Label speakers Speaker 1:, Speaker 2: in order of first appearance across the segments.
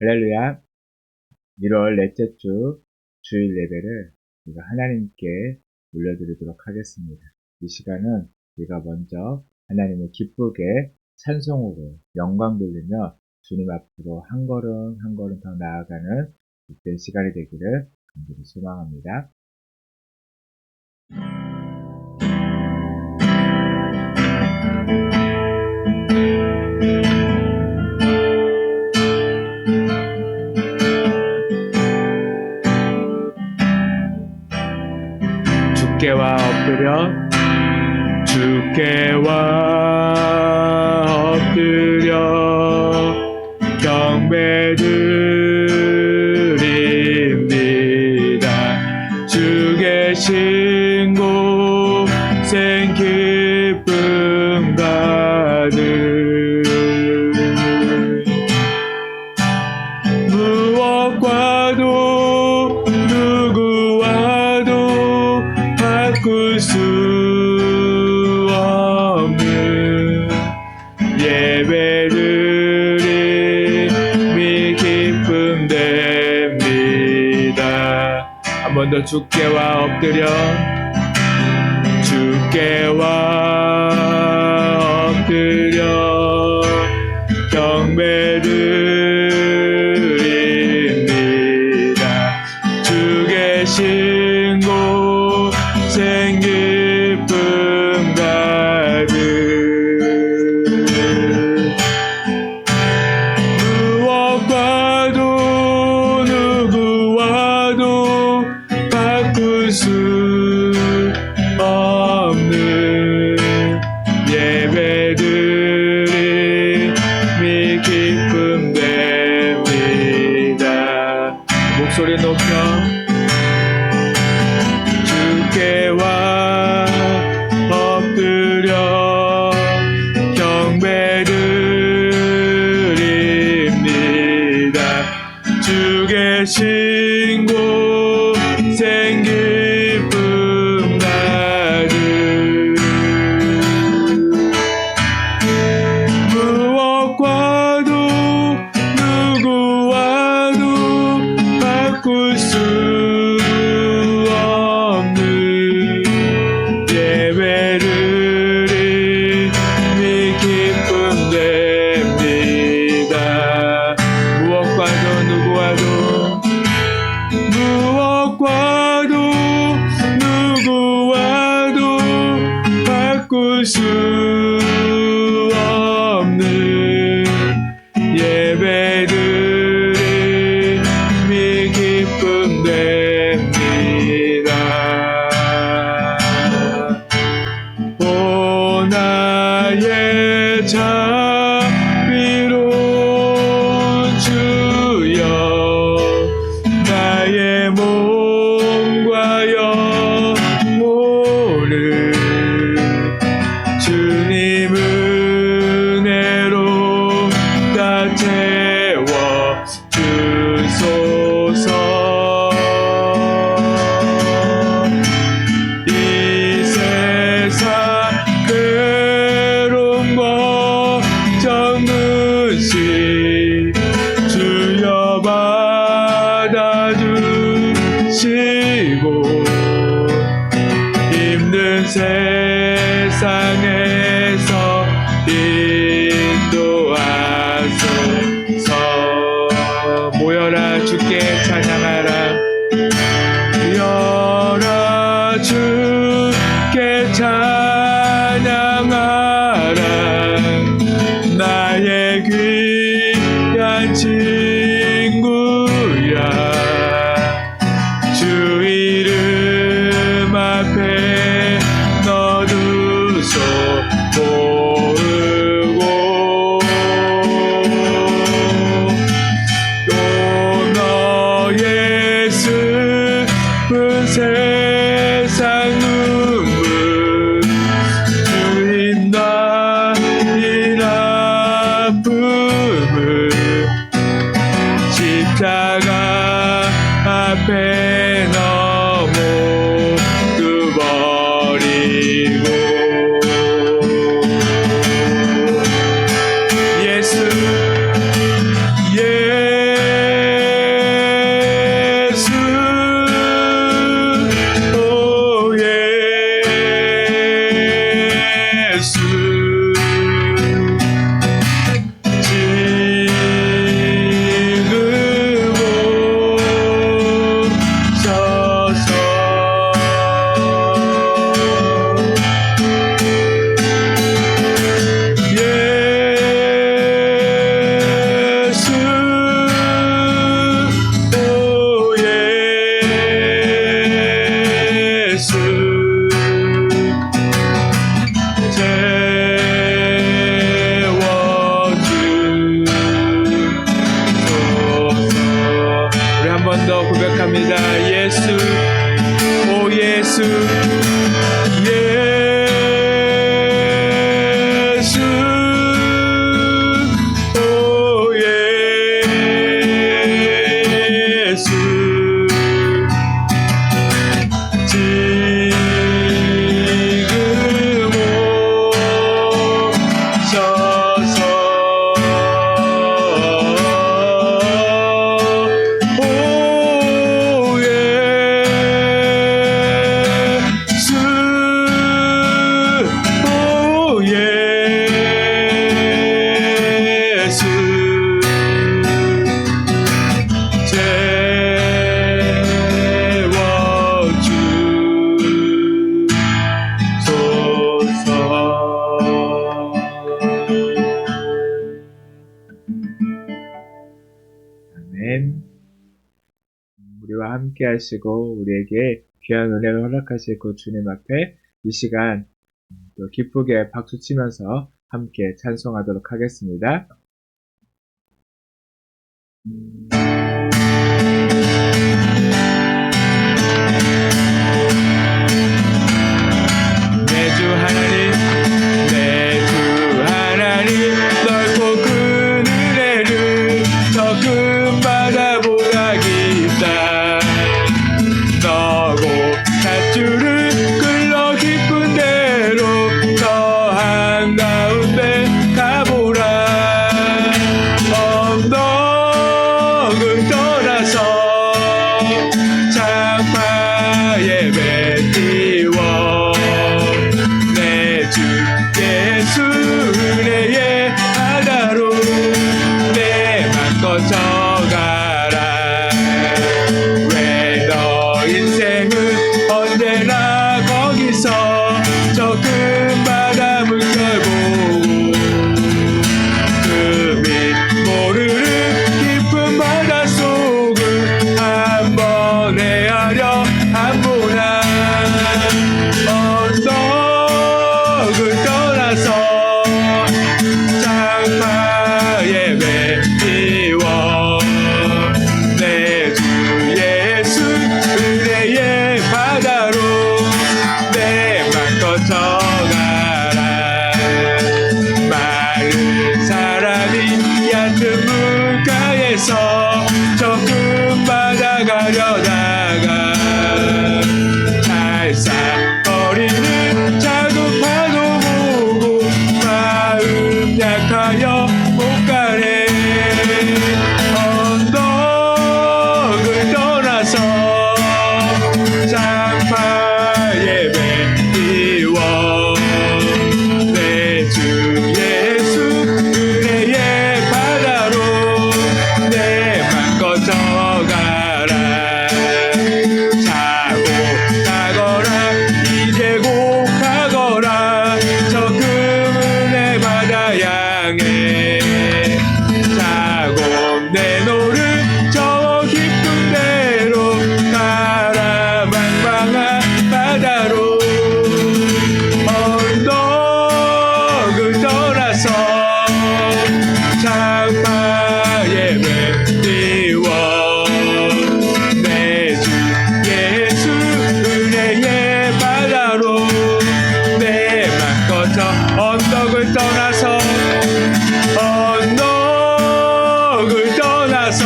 Speaker 1: 할렐루야. 1월 넷째 주 주일 예배를 우리가 하나님께 올려드리도록 하겠습니다. 이 시간은 우리가 먼저 하나님을 기쁘게 찬송으로 영광 돌리며 주님 앞으로 한 걸음 한 걸음 더 나아가는 복된 시간이 되기를 간절히 소망합니다. 주께와 엎드려 경배드립니다. 주 계신 곳엔 기쁨 가득. 무엇과도 누구와도 바꿀 수 없는 예배드림이 기쁨 됩니다. 한 번 더 주께와 엎드려 경배드립니다. 주 계신 곳엔 기쁨 가득. 무엇과도 누구와도 바꿀 수 없는 예배드림이 기쁨 됩니다. 목소리 높여 주께와 엎드려 경배드립니다. 주 계신 곳엔 기쁨 가득. 무엇과도 누구와도 바꿀 수 없는 예배드림이 기쁨 됩니다. 무엇과도 누구와도 바꿀 수 없는 예배드림이 기쁨 됩니다. 오 나의 자비로운 주여, 나의 몸과 영혼을 주님 은혜로 다 채워 주소서. 이 세상 괴로움과 정의시 주여 받아주시고 힘든 세상에서 인도하소서. 모여라 주께 찬양하라. 모여라 주께 찬양하라. 나의 귀한 친구야, 주 이름 앞에 너두소 모으고. 또 너의 슬픈 세상 눈물 주인다 이 아픔을 십자가 앞에 너 모두 버리고. 예수 아멘. 우리와 함께 하시고 우리에게 귀한 은혜를 허락하시고 주님 앞에 이 시간 또 기쁘게 박수치면서 함께 찬송하도록 하겠습니다. 내 주 하나님, 내 주 하나님, 넓고 큰 은혜를 더 큰 바다보다 깊다. 너고 밧줄을 끌러 깊은 대로 더 한가운데 가보라. 언덕을 떠나서 창파에 배 띄워 내 주 예수 은혜의 바다로 내 맘 꺼져가라. 왜 너 인생은 언제나 거기서 저 큰 바다 물결보고 그 빛 모르는 깊은 바닷속을 한번 헤아려 안 보나. 언덕을 떠나서 창파에 배 띄워 내 주 예수 은혜의 바다로 내 맘 꺼져가라. 마른 사람이 얕은 물가에서 저 큰 바다 가려다가 살싹거리는 작은 파도 보고 마음 약하여 못 가네. 언덕을 떠나서 창파에 배 띄워 내 주 예수 은혜의 바다로 내 맘 꺼져가라. 자고 가거라 이제 곧 가거라 저 큰 은혜 바다 향해. 자고 내노를 저 깊은 데로 가라. 망망한 바다로 언덕을 떠나서 창파에 배 띄워 내 주 예수 은혜의 바다로 내 맘 꺼져. 언덕을 떠나서 언덕을 떠나서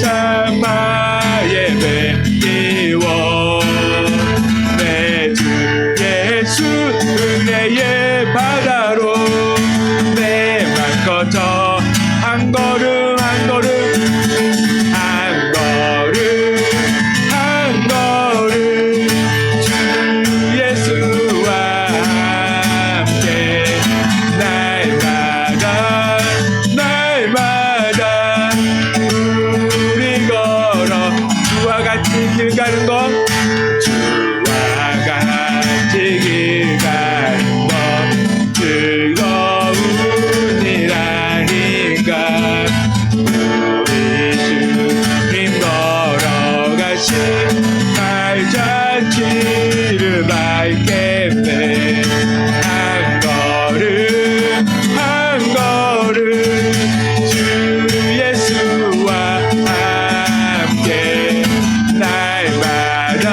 Speaker 1: 창파에 배 띄워 내 주 예수 은혜의 바다로 내 맘 꺼져. 한 걸음 한 걸음 한 걸음 한 걸음 주 예수와 함께 날마다 날마다 우리 걸어 주와 같이 길 가는 것. 주와 같이 길 가는 것 즐거운 일 아닌가. 우리 주님 걸어가신 발자취를 밟겠네. 한 걸음 한 걸음 주 예수와 함께 날마다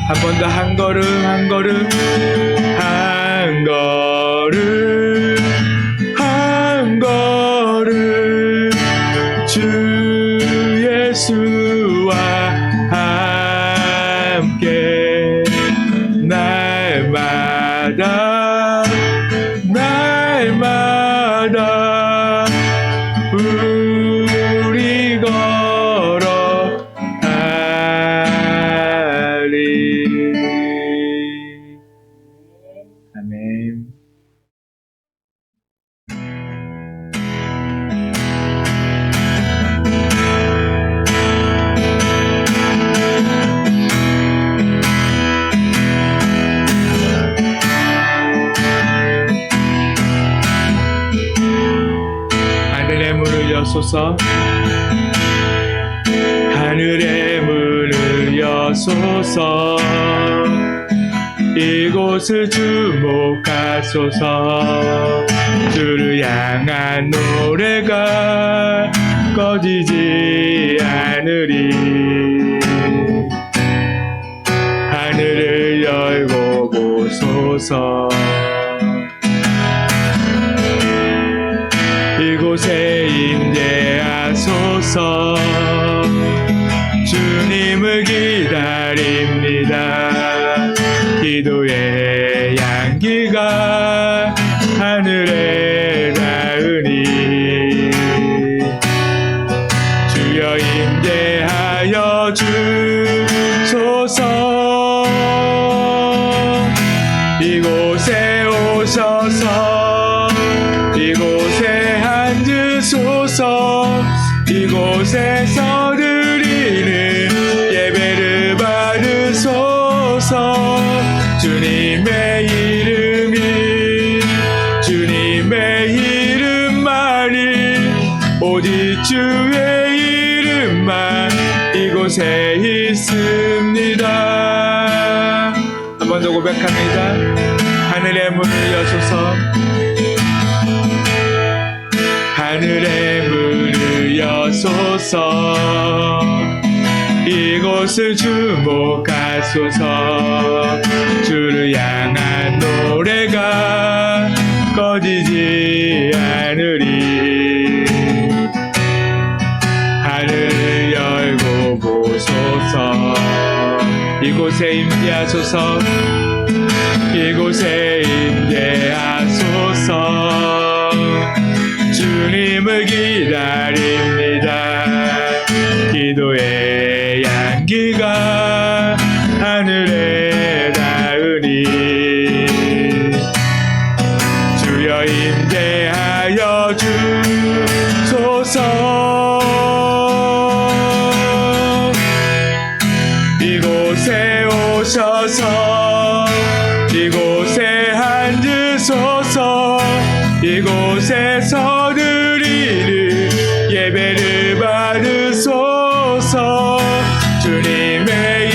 Speaker 1: 한 번 더 한 걸음 한 걸음 한 걸음 한 걸음 주 예수와 함께 날마다 날마다 우리 걸어가리. 아멘. 하늘의 문을 여소서 하늘의 문을 여소서 이곳을 주목하소서 주를 향한 노래가 꺼지지 않으리 하늘을 열고 보소서 이곳에 임재하소서 주님을 기다립니다 기도의 향기가 하늘에 닿으니 주여 임재하여 주소서 이곳에 오셔서 이곳에 앉으소서 이곳에서 드리는 예배를 받으소서 주님의 이름만이 오직 주의 이름만 이곳에 있습니다. 한 번 더 고백합니다. 하늘의 문을 여소서 하늘의 문을 여소서 이곳을 주목하소서 주를 향한 노래가 꺼지지 않으리 하늘을 열고 보소서 이곳에 임재하소서 이곳에 임재하소서 주님을 기다립니다 기도의 향기가 하늘에 닿으니 주여 임재하여 주소서 이곳에 오셔서 이곳에 앉으소서 이곳에서 드리는 예배를 받으소서 주님의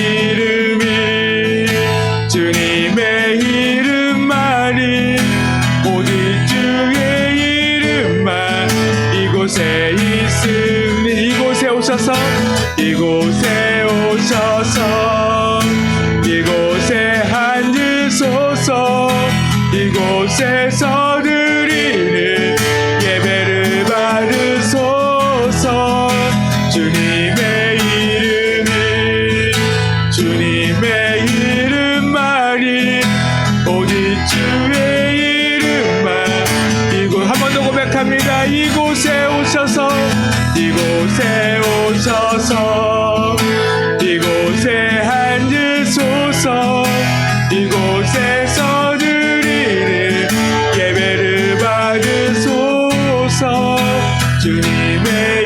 Speaker 1: 이름만이 오직 주의 이름만 이곳에 있으니 이곳에 오셔서 이곳에 오셔서 이곳에 앉으소서 이곳에서 드리는 예배를 받으소서 주님의 이름만이 오직 주의 이름만 이곳 한 번 더 고백합니다. 이곳에 오셔서 이곳에 오셔서 이곳에 앉으소서 이곳에서 드리는 예배를 받으소서 주님의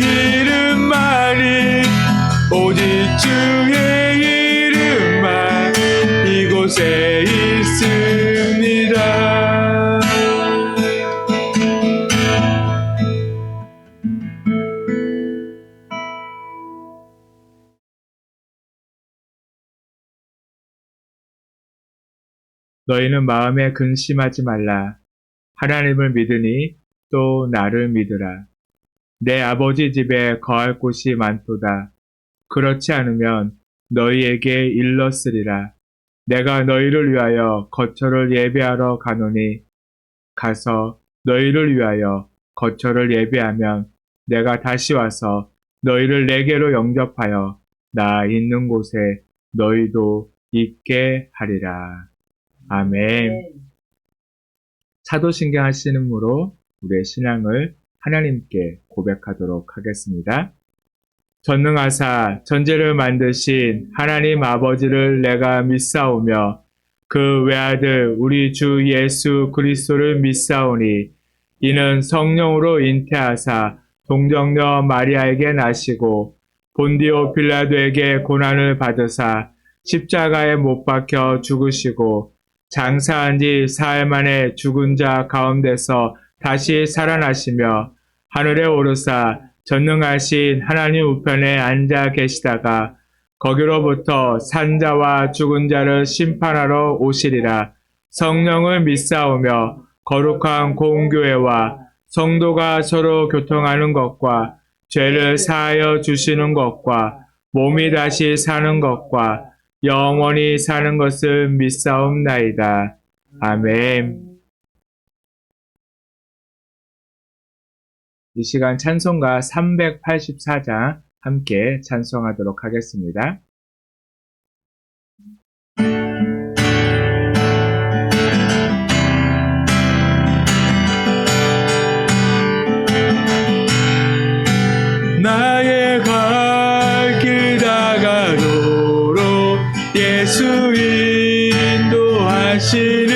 Speaker 1: 이름만이 오직 주의 이름만 이곳에 있습니다. 너희는 마음에 근심하지 말라. 하나님을 믿으니 또 나를 믿으라. 내 아버지 집에 거할 곳이 많도다. 그렇지 않으면 너희에게 일렀으리라. 내가 너희를 위하여 거처를 예비하러 가노니 가서 너희를 위하여 거처를 예비하면 내가 다시 와서 너희를 내게로 영접하여 나 있는 곳에 너희도 있게 하리라. 아멘. 사도신경 하시는으로 우리의 신앙을 하나님께 고백하도록 하겠습니다. 전능하사 전제를 만드신 하나님 아버지를 내가 믿사오며 그 외아들 우리 주 예수 그리스도를 믿사오니 이는 성령으로 잉태하사 동정녀 마리아에게 나시고 본디오 빌라도에게 고난을 받으사 십자가에 못 박혀 죽으시고 장사한 지 사흘 만에 죽은 자 가운데서 다시 살아나시며 하늘에 오르사 전능하신 하나님 우편에 앉아 계시다가 거기로부터 산자와 죽은 자를 심판하러 오시리라. 성령을 믿사오며 거룩한 공교회와 성도가 서로 교통하는 것과 죄를 사하여 주시는 것과 몸이 다시 사는 것과 영원히 사는 것을 믿사옵나이다. 아멘. 이 시간 찬송가 384장 함께 찬송하도록 하겠습니다. 나의 갈 길 다가도록 예수 인도하시는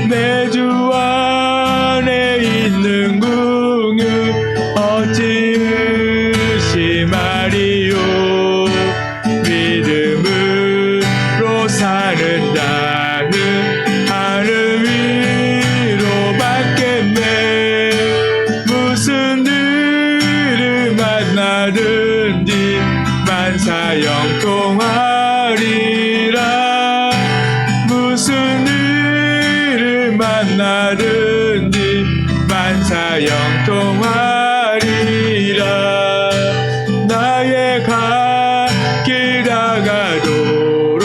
Speaker 1: 내 주 안에 있는 궁유 어찌 의심하리요. 믿음으로 사는 자는 하늘 위로 받겠네. 무슨 일을 만나든지 만사 영통하리라. 무슨 일을 만나든지 만사 영통하리라. 나의 갈 길 다가도록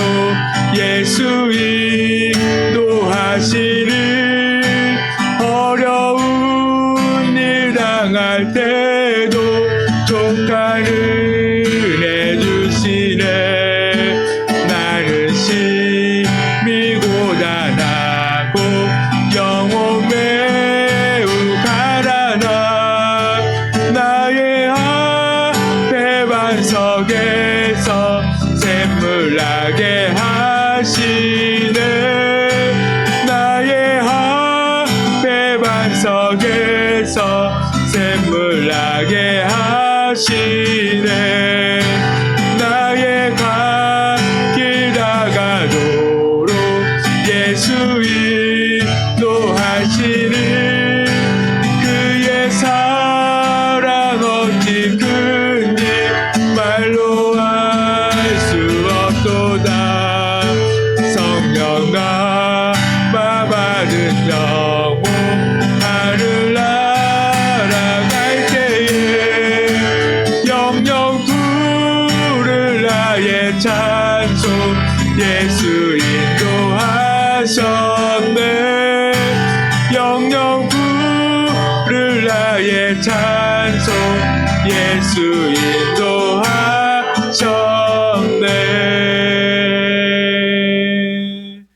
Speaker 1: 예수 인도하시는 어려운 일 당할 때도 족한 은혜 주시네. 나는 심히 고단하고 영혼 매우 가난한 나의 앞에 반석에서 샘물 나게 하시네. 나의 앞에 반석에서 샘물 나게 하시네. 나의 갈 길 다가도록 예수 인도하시는 그의 사랑 어찌 큰지 말로 알 수 없도다. 성령과 받은 영혼 하늘 날아갈 때에 영영 부를 나의 찬송 예수 인도하셨네. 영영 부를 나의 찬송 예수 인도하셨네.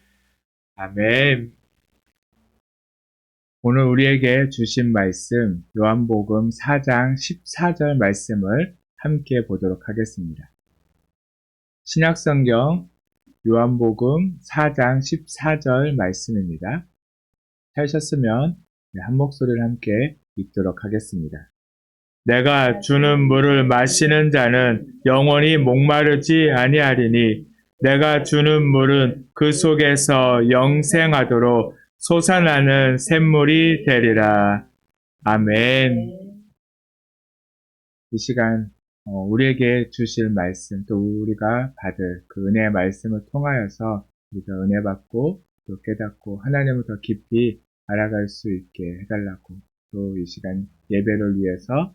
Speaker 1: 아멘. 오늘 우리에게 주신 말씀 요한복음 4장 14절 말씀을 함께 보도록 하겠습니다. 신약성경 요한복음 4장 14절 말씀입니다. 찾으셨으면 한 목소리를 함께 읽도록 하겠습니다. 내가 주는 물을 마시는 자는 영원히 목마르지 아니하리니 내가 주는 물은 그 속에서 영생하도록 솟아나는 샘물이 되리라. 아멘. 이 시간 우리에게 주실 말씀 또 우리가 받을 그 은혜의 말씀을 통하여서 우리가 은혜 받고 또 깨닫고 하나님을 더 깊이 알아갈 수 있게 해달라고 또 이 시간 예배를 위해서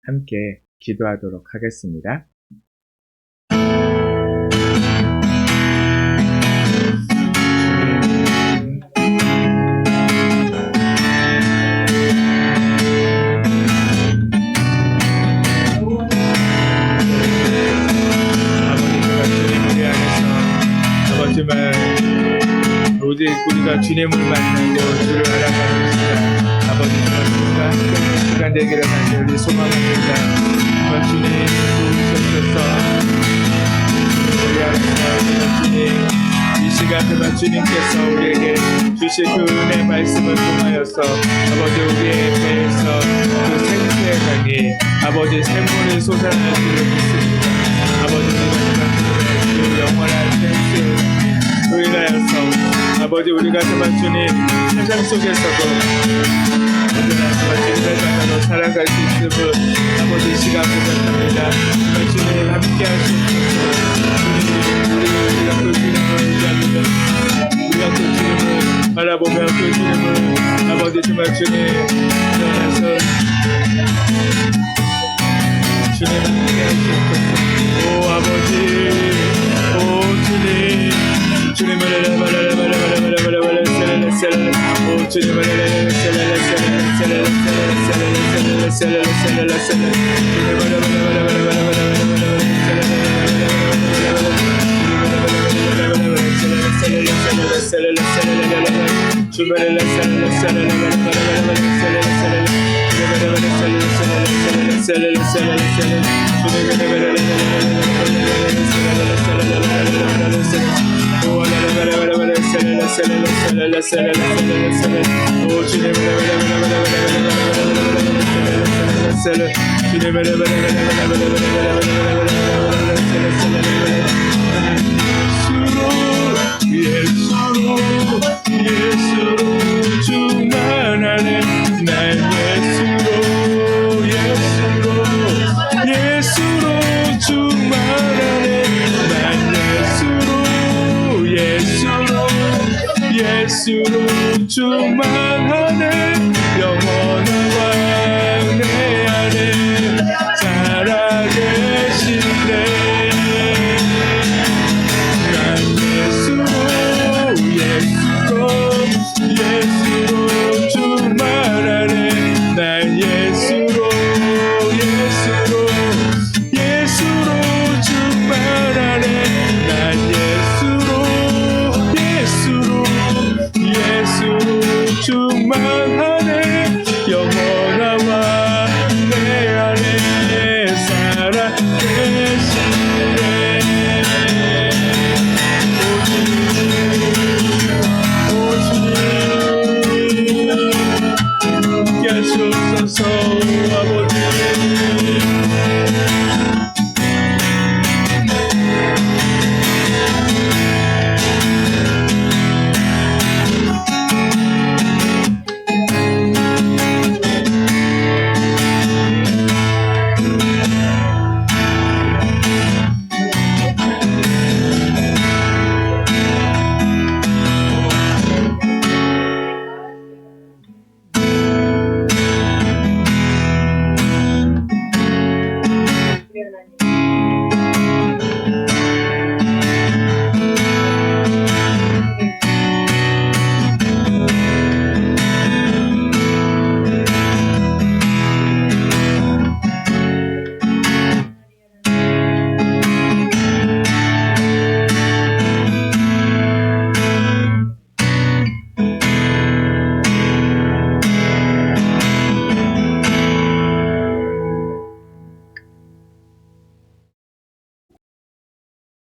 Speaker 1: 함께 기도하도록 하겠습니다. 오직 우리가 주님을 만나고 주를 알아가는 시간, 아버지 정말 함께하는 시간 되기를 간절히 소망합니다. 정말 주님 도우셔서 우리 안에서 주님 이 시간 정말 주님께서 우리에게 주실 그 은혜 말씀을 통하여서 아버지 우리의 배에서 그 생수의 강이 아버지 샘물이 솟아날 줄을 믿습니다. 아버지 우리가 정말 주님의 그 영원한 생수의 의인하여서 아버지 우리가 정말 주님 세상 속에서도 언제나 정말 주님을 만나러 살아갈 수 있음을 아버지 시간 고백합니다. 정말 주님 함께 하시옵소서. 우리가 그 주님을 의지합니다. 우리가 그 주님을 바라보며 그 주님을 아버지 정말 주님 일어나서 주님 함께 하시옵소서. 오 아버지 오 주님 주님을 오 주님을 예수로 충만하네 난 예수로 충만하네 난 예수로 충만하네 영원한 왕 내 안에 살아계시네 난 예수로 충만하네 난 예수로 충만하네 난 예수로 충만하네 영원한 왕 내 안에 살아계시네 오 주님 함께 하시옵소서 아버지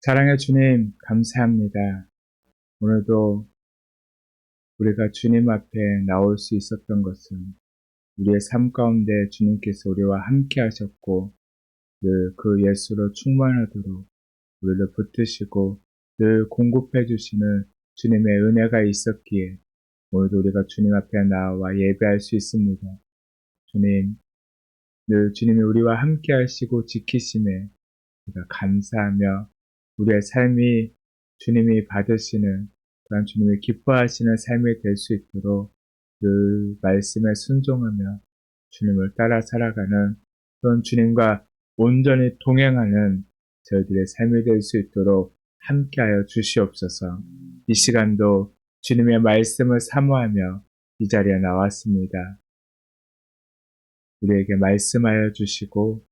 Speaker 1: 사랑의 주님 감사합니다. 오늘도 우리가 주님 앞에 나올 수 있었던 것은 우리의 삶 가운데 주님께서 우리와 함께 하셨고 늘 그 예수로 충만하도록 우리를 붙드시고 늘 공급해 주시는 주님의 은혜가 있었기에 오늘도 우리가 주님 앞에 나와 예배할 수 있습니다. 주님, 늘 주님이 우리와 함께 하시고 지키심에 우리가 감사하며 우리의 삶이 주님이 받으시는 그런 주님이 기뻐하시는 삶이 될 수 있도록 늘 말씀에 순종하며 주님을 따라 살아가는 그런 주님과 온전히 동행하는 저희들의 삶이 될 수 있도록 함께하여 주시옵소서. 이 시간도 주님의 말씀을 사모하며 이 자리에 나왔습니다. 우리에게 말씀하여 주시고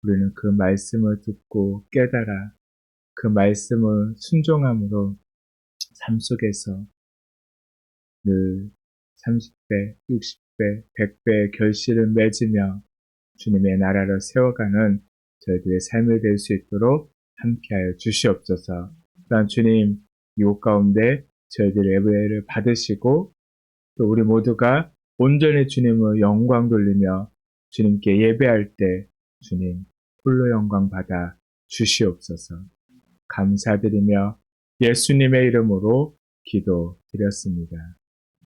Speaker 1: 우리는 그 말씀을 듣고 깨달아 그 말씀을 순종함으로 삶 속에서 늘 30배, 60배, 100배의 결실을 맺으며 주님의 나라를 세워가는 저희들의 삶이 될 수 있도록 함께하여 주시옵소서. 또한 주님 이곳 가운데 저희들의 예배를 받으시고 또 우리 모두가 온전히 주님을 영광 돌리며 주님께 예배할 때 주님 홀로 영광 받아 주시옵소서. 감사드리며 예수님의 이름으로 기도드렸습니다.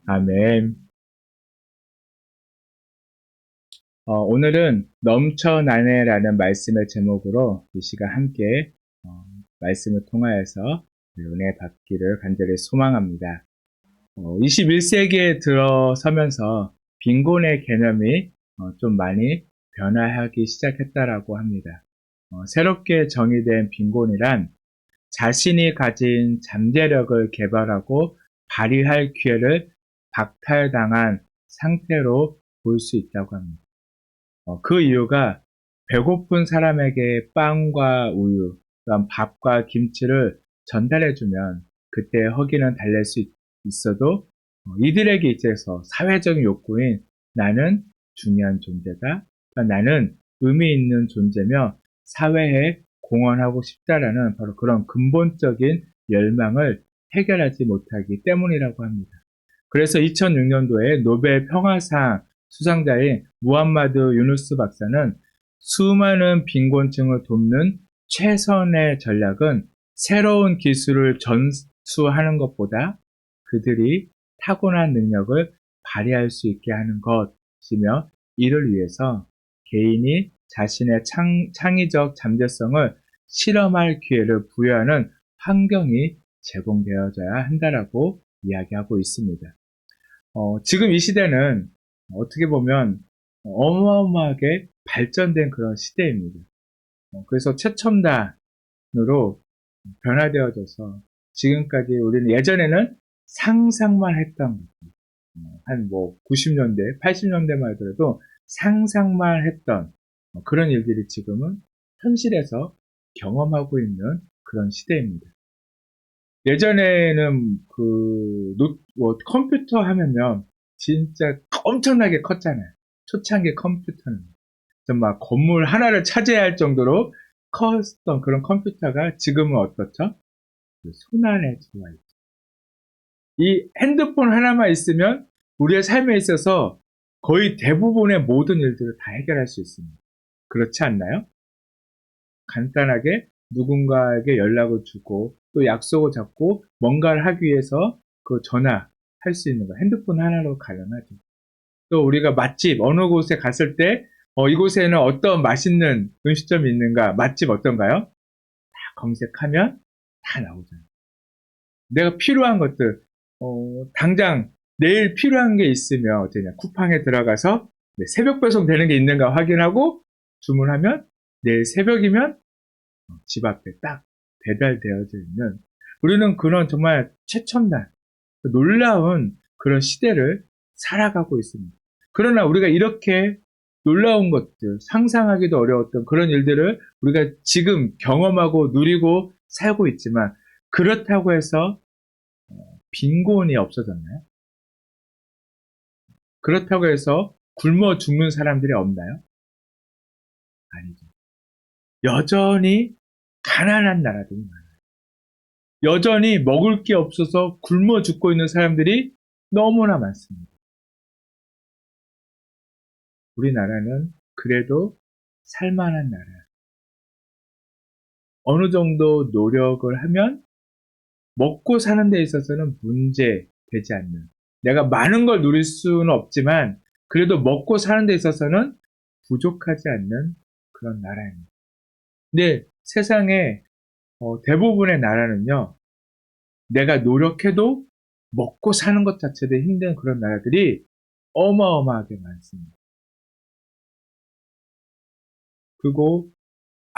Speaker 1: 아멘. 오늘은 넘쳐나네라는 말씀의 제목으로 이 시간 함께 말씀을 통하여서 은혜 받기를 간절히 소망합니다. 21세기에 들어서면서 빈곤의 개념이 좀 많이 변화하기 시작했다라고 합니다. 새롭게 정의된 빈곤이란 자신이 가진 잠재력을 개발하고 발휘할 기회를 박탈당한 상태로 볼 수 있다고 합니다. 그 이유가 배고픈 사람에게 빵과 우유, 또한 밥과 김치를 전달해주면 그때 허기는 달랠 수 있어도 이들에게 있어서 사회적인 욕구인 나는 중요한 존재다, 나는 의미 있는 존재며 사회에 공헌하고 싶다라는 바로 그런 근본적인 열망을 해결하지 못하기 때문이라고 합니다. 그래서 2006년도에 노벨 평화상 수상자인 무함마드 유누스 박사는 수많은 빈곤층을 돕는 최선의 전략은 새로운 기술을 전수하는 것보다 그들이 타고난 능력을 발휘할 수 있게 하는 것이며 이를 위해서 개인이 자신의 창의적 잠재성을 실험할 기회를 부여하는 환경이 제공되어져야 한다라고 이야기하고 있습니다. 지금 이 시대는 어떻게 보면 어마어마하게 발전된 그런 시대입니다. 그래서 최첨단으로 변화되어져서 지금까지 우리는 예전에는 상상만 했던 한 90년대, 80년대만 하더라도 상상만 했던 그런 일들이 지금은 현실에서 경험하고 있는 그런 시대입니다. 예전에는 컴퓨터 하면요, 진짜 엄청나게 컸잖아요. 초창기 컴퓨터는. 정말 건물 하나를 차지할 정도로 컸던 그런 컴퓨터가 지금은 어떻죠? 손 안에 들어와 있죠. 이 핸드폰 하나만 있으면 우리의 삶에 있어서 거의 대부분의 모든 일들을 다 해결할 수 있습니다. 그렇지 않나요? 간단하게 누군가에게 연락을 주고 또 약속을 잡고 뭔가를 하기 위해서 그 전화할 수 있는 거 핸드폰 하나로 가능하죠. 또 우리가 맛집 어느 곳에 갔을 때 이곳에는 어떤 맛있는 음식점이 있는가, 맛집 어떤가요? 다 검색하면 다 나오잖아요. 내가 필요한 것들 당장 내일 필요한 게 있으면 어쩌냐, 쿠팡에 들어가서 새벽 배송 되는 게 있는가 확인하고 주문하면 내일 새벽이면 집 앞에 딱 배달되어져 있는, 우리는 그런 정말 최첨단 놀라운 그런 시대를 살아가고 있습니다. 그러나 우리가 이렇게 놀라운 것들, 상상하기도 어려웠던 그런 일들을 우리가 지금 경험하고 누리고 살고 있지만 그렇다고 해서 빈곤이 없어졌나요? 그렇다고 해서 굶어 죽는 사람들이 없나요? 아니죠. 여전히 가난한 나라들이 많아요. 여전히 먹을 게 없어서 굶어 죽고 있는 사람들이 너무나 많습니다. 우리나라는 그래도 살만한 나라예요. 어느 정도 노력을 하면 먹고 사는 데 있어서는 문제 되지 않는, 내가 많은 걸 누릴 수는 없지만 그래도 먹고 사는 데 있어서는 부족하지 않는 그런 나라입니다. 근데 세상에 대부분의 나라는요, 내가 노력해도 먹고 사는 것 자체도 힘든 그런 나라들이 어마어마하게 많습니다. 그리고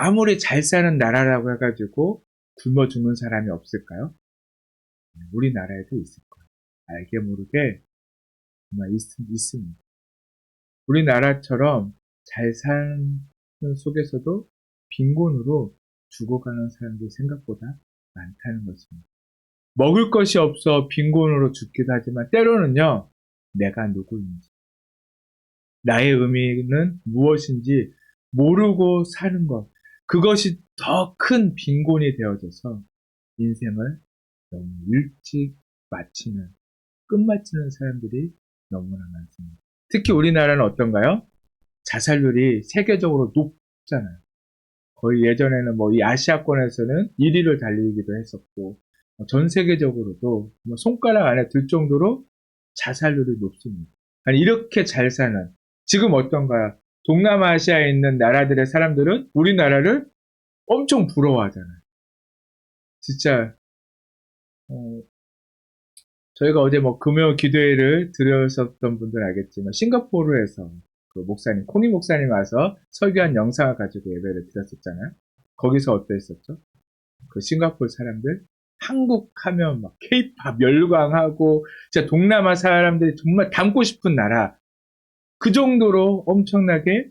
Speaker 1: 아무리 잘 사는 나라라고 해가지고 굶어 죽는 사람이 없을까요? 우리나라에도 있을 거예요. 알게 모르게 정말 있습니다. 우리나라처럼 잘 사는 속에서도 빈곤으로 죽어가는 사람들이 생각보다 많다는 것입니다. 먹을 것이 없어 빈곤으로 죽기도 하지만 때로는요, 내가 누구인지, 나의 의미는 무엇인지 모르고 사는 것, 그것이 더 큰 빈곤이 되어져서 인생을 너무 일찍 끝마치는 사람들이 너무나 많습니다. 특히 우리나라는 어떤가요? 자살률이 세계적으로 높잖아요. 거의 예전에는 뭐 이 아시아권에서는 1위를 달리기도 했었고, 전 세계적으로도 뭐 손가락 안에 들 정도로 자살률이 높습니다. 아니, 이렇게 잘 사는, 지금 어떤가요? 동남아시아에 있는 나라들의 사람들은 우리나라를 엄청 부러워하잖아요. 진짜, 어, 저희가 어제 뭐 금요 기도회를 들으셨던 분들 알겠지만, 싱가포르에서 그 목사님, 코니 목사님 와서 설교한 영상을 가지고 예배를 드렸었잖아요. 거기서 어땠었죠? 그 싱가포르 사람들, 한국 하면 막 케이팝 열광하고, 진짜 동남아 사람들이 정말 닮고 싶은 나라, 그 정도로 엄청나게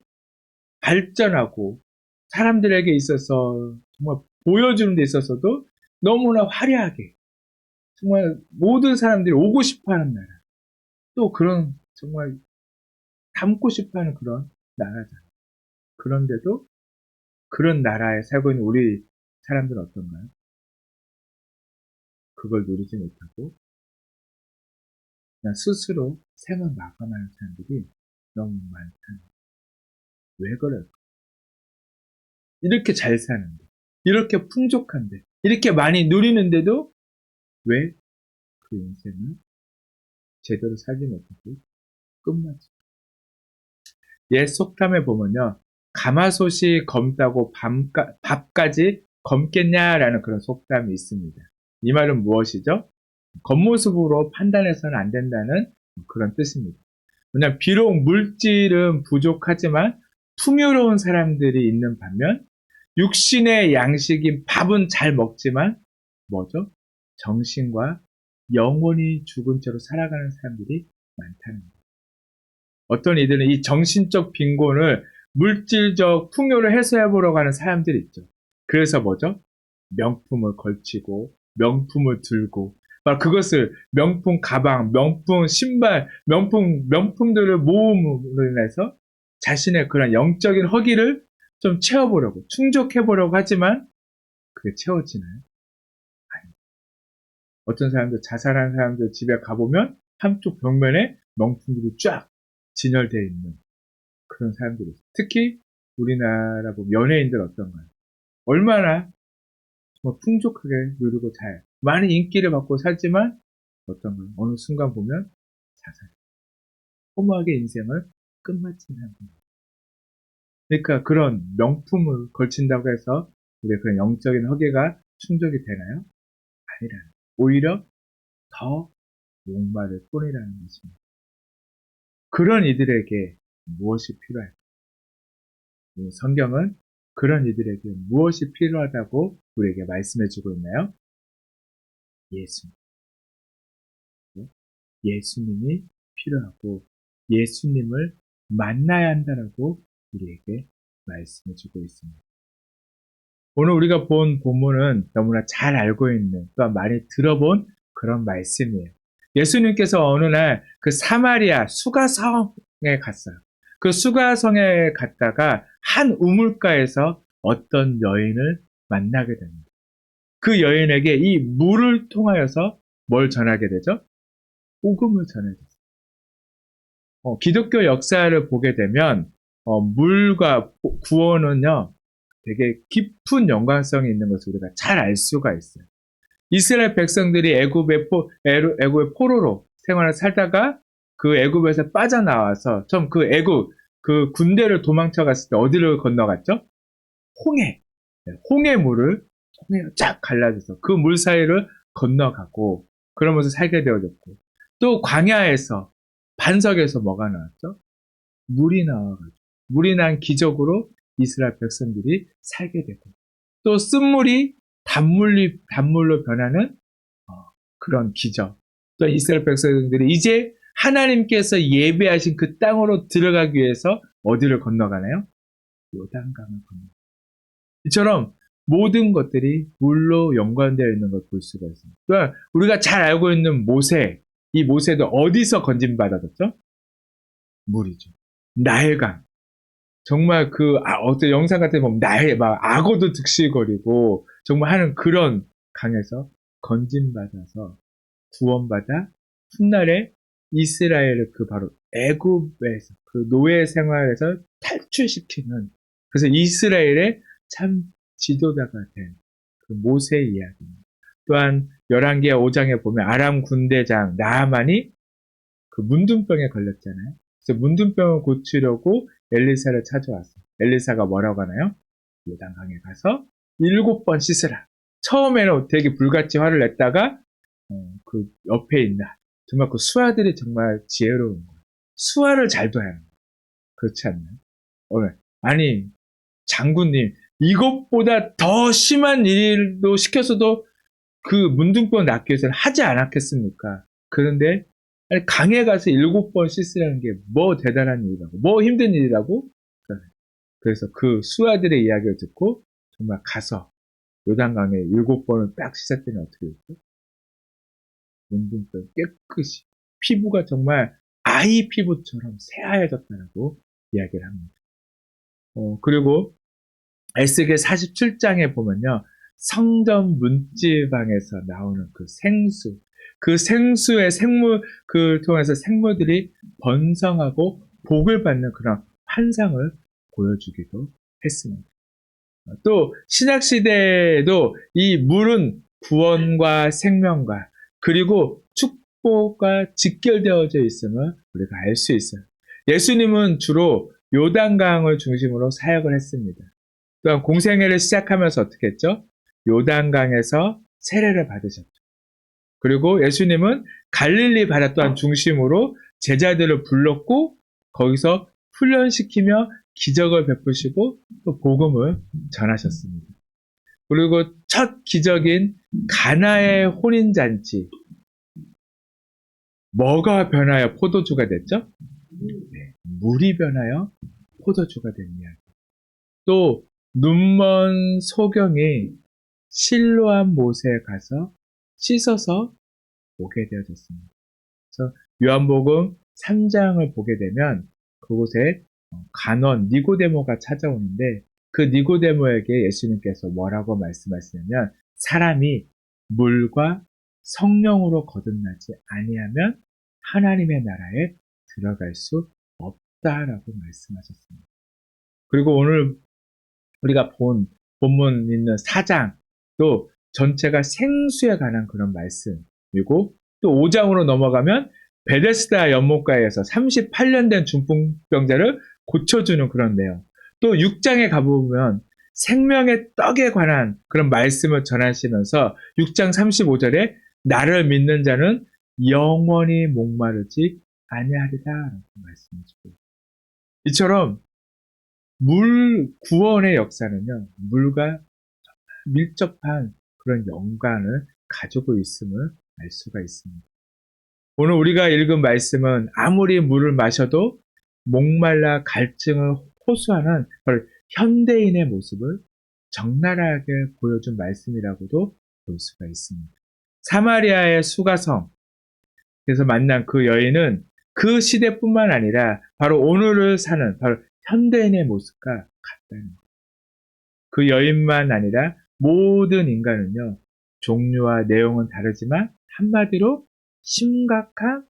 Speaker 1: 발전하고, 사람들에게 있어서 정말 보여주는 데 있어서도 너무나 화려하게, 정말 모든 사람들이 오고 싶어 하는 나라. 또 그런, 정말 닮고 싶어 하는 그런 나라잖아요. 그런데도 그런 나라에 살고 있는 우리 사람들은 어떤가요? 그걸 누리지 못하고 그냥 스스로 생을 마감하는 사람들이 너무 많다는 거예요. 왜 그럴까? 이렇게 잘 사는데, 이렇게 풍족한데, 이렇게 많이 누리는데도 왜 그 인생을 제대로 살지 못하고 끝마치? 옛 속담에 보면요, 가마솥이 검다고 밥까지 검겠냐라는 그런 속담이 있습니다. 이 말은 무엇이죠? 겉모습으로 판단해서는 안 된다는 그런 뜻입니다. 왜냐하면 비록 물질은 부족하지만 풍요로운 사람들이 있는 반면 육신의 양식인 밥은 잘 먹지만 뭐죠? 정신과 영혼이 죽은 채로 살아가는 사람들이 많다는 거예요. 어떤 이들은 이 정신적 빈곤을 물질적 풍요를 해소해보려고 하는 사람들이 있죠. 그래서 뭐죠? 명품을 걸치고 명품을 들고 그것을 명품 가방, 명품 신발, 명품들을 모음으로 인해서 자신의 그런 영적인 허기를 좀 채워보려고, 충족해보려고 하지만 그게 채워지나요? 아니. 어떤 사람들, 자살하는 사람들 집에 가보면 한쪽 벽면에 명품들이 쫙 진열되어 있는 그런 사람들이 있어요. 특히 우리나라 보면 연예인들 어떤가요? 얼마나 풍족하게 누리고 잘 많은 인기를 받고 살지만 어떤가요? 어느 순간 보면 자살, 허무하게 인생을 끝마치는 사람입니다. 그러니까 그런 명품을 걸친다고 해서 우리의 그런 영적인 허기가 충족이 되나요? 아니라 오히려 더 목마를 뿐이라는 것입니다. 그런 이들에게 무엇이 필요할까? 성경은 그런 이들에게 무엇이 필요하다고 우리에게 말씀해주고 있나요? 예수님. 예수님이 필요하고 예수님을 만나야 한다라고 우리에게 말씀해주고 있습니다. 오늘 우리가 본 본문은 너무나 잘 알고 있는, 또한 많이 들어본 그런 말씀이에요. 예수님께서 어느 날 그 사마리아 수가성에 갔어요. 그 수가성에 갔다가 한 우물가에서 어떤 여인을 만나게 됩니다. 그 여인에게 이 물을 통하여서 뭘 전하게 되죠? 복음을 전하게 되죠. 기독교 역사를 보게 되면 물과 구원은요, 되게 깊은 연관성이 있는 것을 우리가 잘 알 수가 있어요. 이스라엘 백성들이 애굽의 포로로 생활을 살다가 그 애굽에서 빠져나와서 좀 그 애굽 그 군대를 도망쳐 갔을 때 어디를 건너갔죠? 홍해. 홍해물을 쫙 갈라져서 그 물 사이를 건너가고 그러면서 살게 되어졌고 또 광야에서 반석에서 뭐가 나왔죠? 물이 나와가지고 물이 난 기적으로 이스라엘 백성들이 살게 되고, 또 쓴물이 단물로 변하는 그런 기적. 또 이스라엘 백성들이 이제 하나님께서 예배하신 그 땅으로 들어가기 위해서 어디를 건너가나요? 요단강을 건너. 이처럼 모든 것들이 물로 연관되어 있는 걸 볼 수가 있습니다. 또한 우리가 잘 알고 있는 모세, 이 모세도 어디서 건진받았죠? 물이죠. 나일강. 정말 어떤 영상 같은 데 보면 막 악어도 득실거리고 정말 하는 그런 강에서 건진받아서 구원받아 훗날에 이스라엘을 바로 애굽에서 그 노예 생활에서 탈출시키는, 그래서 이스라엘의 참 지도자가 된 그 모세의 이야기입니다. 또한 열왕기하 5장에 보면 아람 군대장 나아만이 그 문둥병에 걸렸잖아요. 그래서 문둥병을 고치려고 엘리사를 찾아왔어요. 엘리사가 뭐라고 하나요? 요단강에 가서 7번 씻으라. 처음에는 되게 불같이 화를 냈다가 그 옆에 있나 정말 그 수하들이 정말 지혜로운 거예요. 수하를 잘 둬야 하는 거예요. 그렇지 않나요? 아니 장군님, 이것보다 더 심한 일도 시켰어도 그 문둥병 낫기 위해서는 하지 않았겠습니까? 그런데 아니, 강에 가서 7번 씻으라는 게 뭐 대단한 일이라고, 뭐 힘든 일이라고? 그래서 그 수하들의 이야기를 듣고 정말 가서 요단강에 7번을 딱 씻었더니 어떻게 됐죠? 문둥병 깨끗이, 피부가 정말 아이 피부처럼 새하얘졌다라고 이야기를 합니다. 그리고 에스겔 47장에 보면요, 성전 문지방에서 나오는 그 생수, 그 생수의 통해서 생물들이 번성하고 복을 받는 그런 환상을 보여주기도 했습니다. 또 신약시대에도 이 물은 구원과 생명과 그리고 축복과 직결되어져 있음을 우리가 알 수 있어요. 예수님은 주로 요단강을 중심으로 사역을 했습니다. 또한 공생애를 시작하면서 어떻게 했죠? 요단강에서 세례를 받으셨죠. 그리고 예수님은 갈릴리 바다 또한 중심으로 제자들을 불렀고 거기서 훈련시키며 기적을 베푸시고 또 복음을 전하셨습니다. 그리고 첫 기적인 가나의 혼인잔치, 뭐가 변하여 포도주가 됐죠? 네, 물이 변하여 포도주가 된 이야기. 또 눈먼 소경이 실로암 못에 가서 씻어서 오게 되어졌습니다. 그래서 요한복음 3장을 보게 되면 그곳에 간원 니고데모가 찾아오는데 그 니고데모에게 예수님께서 뭐라고 말씀하시냐면 사람이 물과 성령으로 거듭나지 아니하면 하나님의 나라에 들어갈 수 없다라고 말씀하셨습니다. 그리고 오늘 우리가 본문 있는 4장도 전체가 생수에 관한 그런 말씀이고 또 5장으로 넘어가면 베데스다 연못가에서 38년 된 중풍병자를 고쳐주는 그런 내용. 또 6장에 가보면 생명의 떡에 관한 그런 말씀을 전하시면서 6장 35절에 나를 믿는 자는 영원히 목마르지 아니하리다 라고 말씀해 주고 이처럼 물 구원의 역사는요, 물과 밀접한 그런 연관을 가지고 있음을 알 수가 있습니다. 오늘 우리가 읽은 말씀은 아무리 물을 마셔도 목말라 갈증을 호소하는 현대인의 모습을 적나라하게 보여준 말씀이라고도 볼 수가 있습니다. 사마리아의 수가성에서 만난 그 여인은 그 시대뿐만 아니라 바로 오늘을 사는 바로 현대인의 모습과 같다는 거예요. 그 여인만 아니라 모든 인간은요, 종류와 내용은 다르지만 한마디로 심각한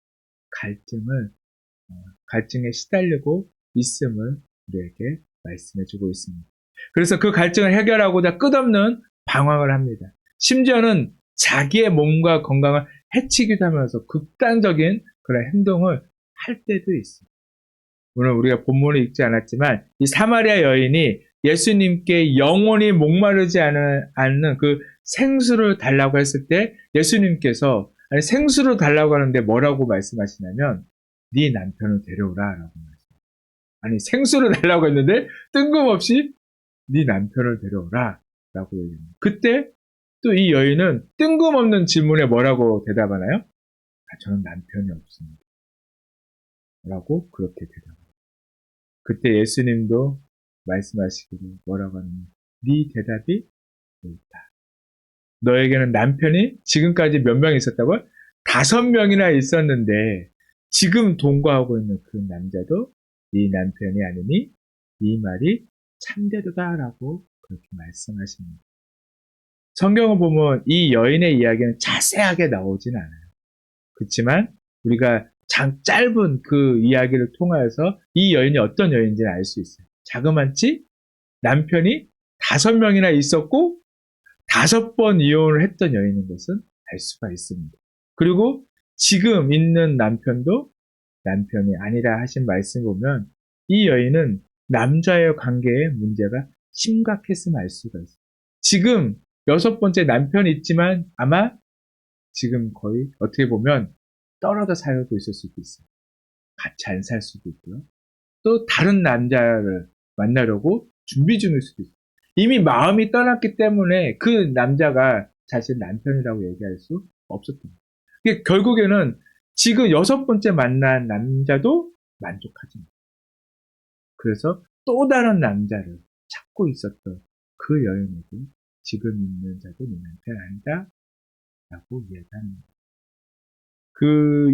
Speaker 1: 갈증에 시달리고 있음을 우리에게 말씀해주고 있습니다. 그래서 그 갈증을 해결하고자 끝없는 방황을 합니다. 심지어는 자기의 몸과 건강을 해치기도 하면서 극단적인 그런 행동을 할 때도 있습니다. 오늘 우리가 본문을 읽지 않았지만 이 사마리아 여인이 예수님께 영원히 목마르지 않는 그 생수를 달라고 했을 때 예수님께서 아니 생수를 달라고 하는데 뭐라고 말씀하시냐면 네 남편을 데려오라 라고 말씀하십니다. 아니 생수를 달라고 했는데 뜬금없이 네 남편을 데려오라 라고 얘기합니다. 그때 또 이 여인은 뜬금없는 질문에 뭐라고 대답하나요? 저는 남편이 없습니다. 라고 그렇게 대답합니다. 그때 예수님도 말씀하시기를 뭐라고 하냐면 네 대답이 옳다. 너에게는 남편이 지금까지 몇 명 있었다고? 5명이나 있었는데 지금 동거하고 있는 그 남자도 네 남편이 아니니 네 말이 참되도다라고 그렇게 말씀하십니다. 성경을 보면 이 여인의 이야기는 자세하게 나오진 않아요. 그렇지만 우리가 짧은 그 이야기를 통하여서 이 여인이 어떤 여인인지를 알 수 있어요. 자그마치 남편이 5명이나 있었고 5번 이혼을 했던 여인인 것은 알 수가 있습니다. 그리고 지금 있는 남편도 남편이 아니라 하신 말씀 보면 이 여인은 남자의 관계에 문제가 심각했음을 알 수가 있어요. 지금 6번째 남편이 있지만 아마 지금 거의 어떻게 보면 떨어져 살고 있을 수도 있어요. 같이 안 살 수도 있고요. 또 다른 남자를 만나려고 준비 중일 수도 있어요. 이미 마음이 떠났기 때문에 그 남자가 자신 남편이라고 얘기할 수 없었던 거예요. 결국에는 지금 6번째 만난 남자도 만족하지 못해요. 그래서 또 다른 남자를 찾고 있었던 그 여인에게 지금 있는 자도 네 남편 아니다 라고 이야기합니다.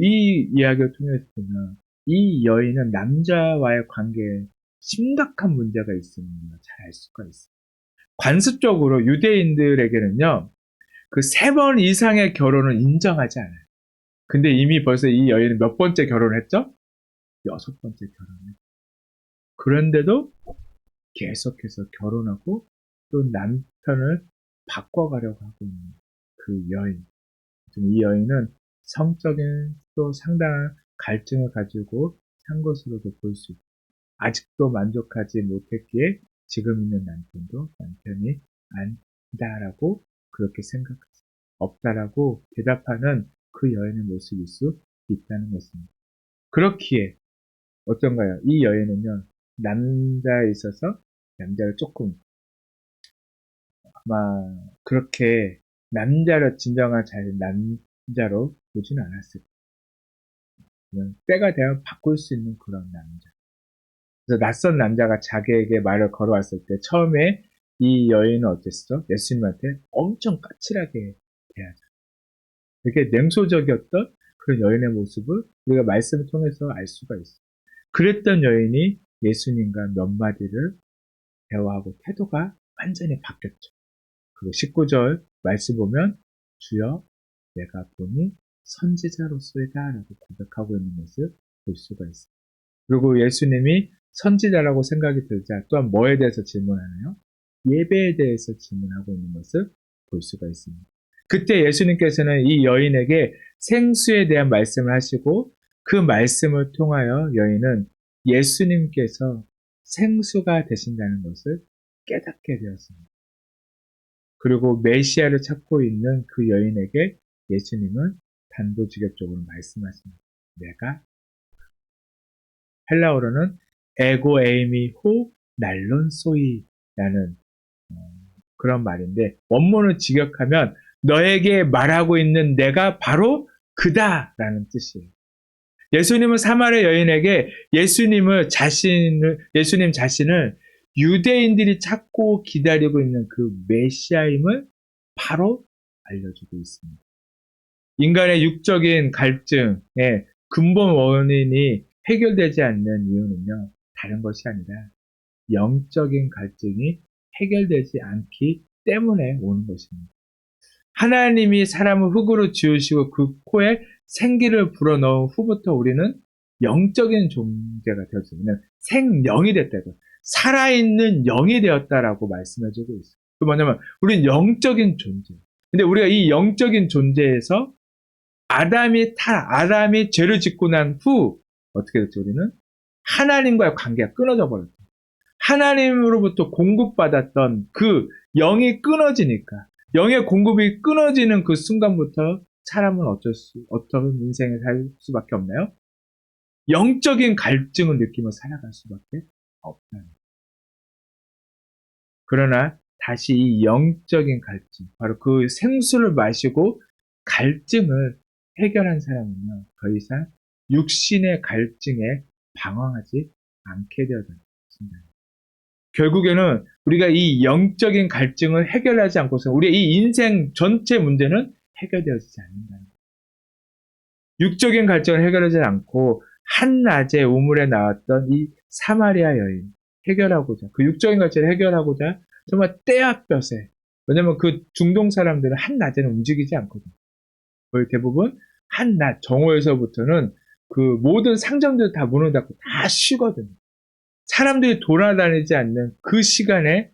Speaker 1: 이 이야기를 통해서 보면 이 여인은 남자와의 관계에 심각한 문제가 있음을 잘 알 수가 있어요. 관습적으로 유대인들에게는요, 그 3번 이상의 결혼을 인정하지 않아요. 근데 이미 벌써 이 여인은 몇 번째 결혼을 했죠? 6번째 결혼을. 그런데도 계속해서 결혼하고 또 남편을 바꿔가려고 하고 있는 그 여인. 이 여인은 성적인 또 상당한 갈증을 가지고 산 것으로도 볼 수 있고, 아직도 만족하지 못했기에 지금 있는 남편도 남편이 아니다라고 그렇게 없다라고 대답하는 그 여인의 모습일 수 있다는 것입니다. 그렇기에 어떤가요? 이 여인은요, 남자에 있어서 남자를 조금 아마 그렇게 남자를 진정한 남자로 보지는 않았을 거예요. 그냥 때가 되면 바꿀 수 있는 그런 남자. 그래서 낯선 남자가 자기에게 말을 걸어왔을 때 처음에 이 여인은 어땠어? 예수님한테 엄청 까칠하게 대하죠. 이렇게 냉소적이었던 그런 여인의 모습을 우리가 말씀을 통해서 알 수가 있어요. 그랬던 여인이 예수님과 몇 마디를 대화하고 태도가 완전히 바뀌었죠. 그리고 19절 말씀 보면 주여 내가 보니 선지자로서이다 라고 고백하고 있는 것을 볼 수가 있어요. 그리고 예수님이 선지자라고 생각이 들자 또한 뭐에 대해서 질문하나요? 예배에 대해서 질문하고 있는 것을 볼 수가 있습니다. 그때 예수님께서는 이 여인에게 생수에 대한 말씀을 하시고 그 말씀을 통하여 여인은 예수님께서 생수가 되신다는 것을 깨닫게 되었습니다. 그리고 메시아를 찾고 있는 그 여인에게 예수님은 단도직입적으로 말씀하십니다. 내가 헬라어로는 에고 에이미 호 날론 소이라는 그런 말인데 원문을 직역하면 너에게 말하고 있는 내가 바로 그다라는 뜻이에요. 예수님은 사마리아 여인에게 예수님 자신을 유대인들이 찾고 기다리고 있는 그 메시아임을 바로 알려주고 있습니다. 인간의 육적인 갈증의 근본 원인이 해결되지 않는 이유는요, 다른 것이 아니라 영적인 갈증이 해결되지 않기 때문에 오는 것입니다. 하나님이 사람을 흙으로 지으시고 그 코에 생기를 불어넣은 후부터 우리는 영적인 존재가 되었습니다. 생명이 됐다고. 살아있는 영이 되었다라고 말씀해주고 있어요. 그 뭐냐면, 우리는 영적인 존재. 근데 우리가 이 영적인 존재에서 아담이 죄를 짓고 난 후, 어떻게 됐죠, 우리는? 하나님과의 관계가 끊어져 버렸죠. 하나님으로부터 공급받았던 그 영이 끊어지니까, 영의 공급이 끊어지는 그 순간부터 사람은 어떤 인생을 살 수밖에 없나요? 영적인 갈증을 느끼며 살아갈 수밖에 없다는 거예요. 그러나 다시 이 영적인 갈증, 바로 그 생수를 마시고 갈증을 해결한 사람은요, 더 이상 육신의 갈증에 방황하지 않게 되어졌습니다. 결국에는 우리가 이 영적인 갈증을 해결하지 않고서 우리의 이 인생 전체 문제는 해결되어지지 않는다는 거예요. 육적인 갈증을 해결하지 않고 한낮에 우물에 나왔던 이 사마리아 여인 해결하고자, 그 육적인 갈증을 해결하고자 정말 떼약볕에, 왜냐면 그 중동 사람들은 한낮에는 움직이지 않거든요. 거의 대부분 한낮 정오에서부터는 그 모든 상점들 다 문을 닫고 다 쉬거든요. 사람들이 돌아다니지 않는 그 시간에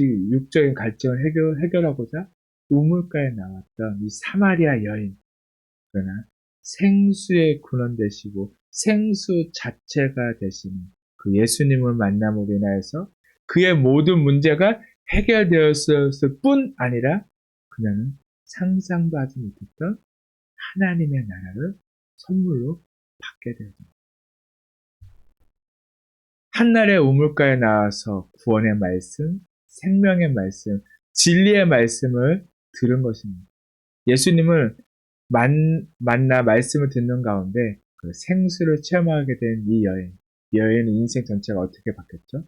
Speaker 1: 육적인 갈증을 해결하고자 우물가에 나왔던 이 사마리아 여인, 그러나 생수의 근원 되시고 생수 자체가 되시는 그 예수님을 만남으로 인하여서 그의 모든 문제가 해결되었을 뿐 아니라 그녀는 상상도 하지 못했던 하나님의 나라를 선물로 받게 되었습니다. 한날의 우물가에 나와서 구원의 말씀, 생명의 말씀, 진리의 말씀을 들은 것입니다. 예수님을 만나 말씀을 듣는 가운데 그 생수를 체험하게 된 이 여인, 이 여인의 인생 전체가 어떻게 바뀌었죠?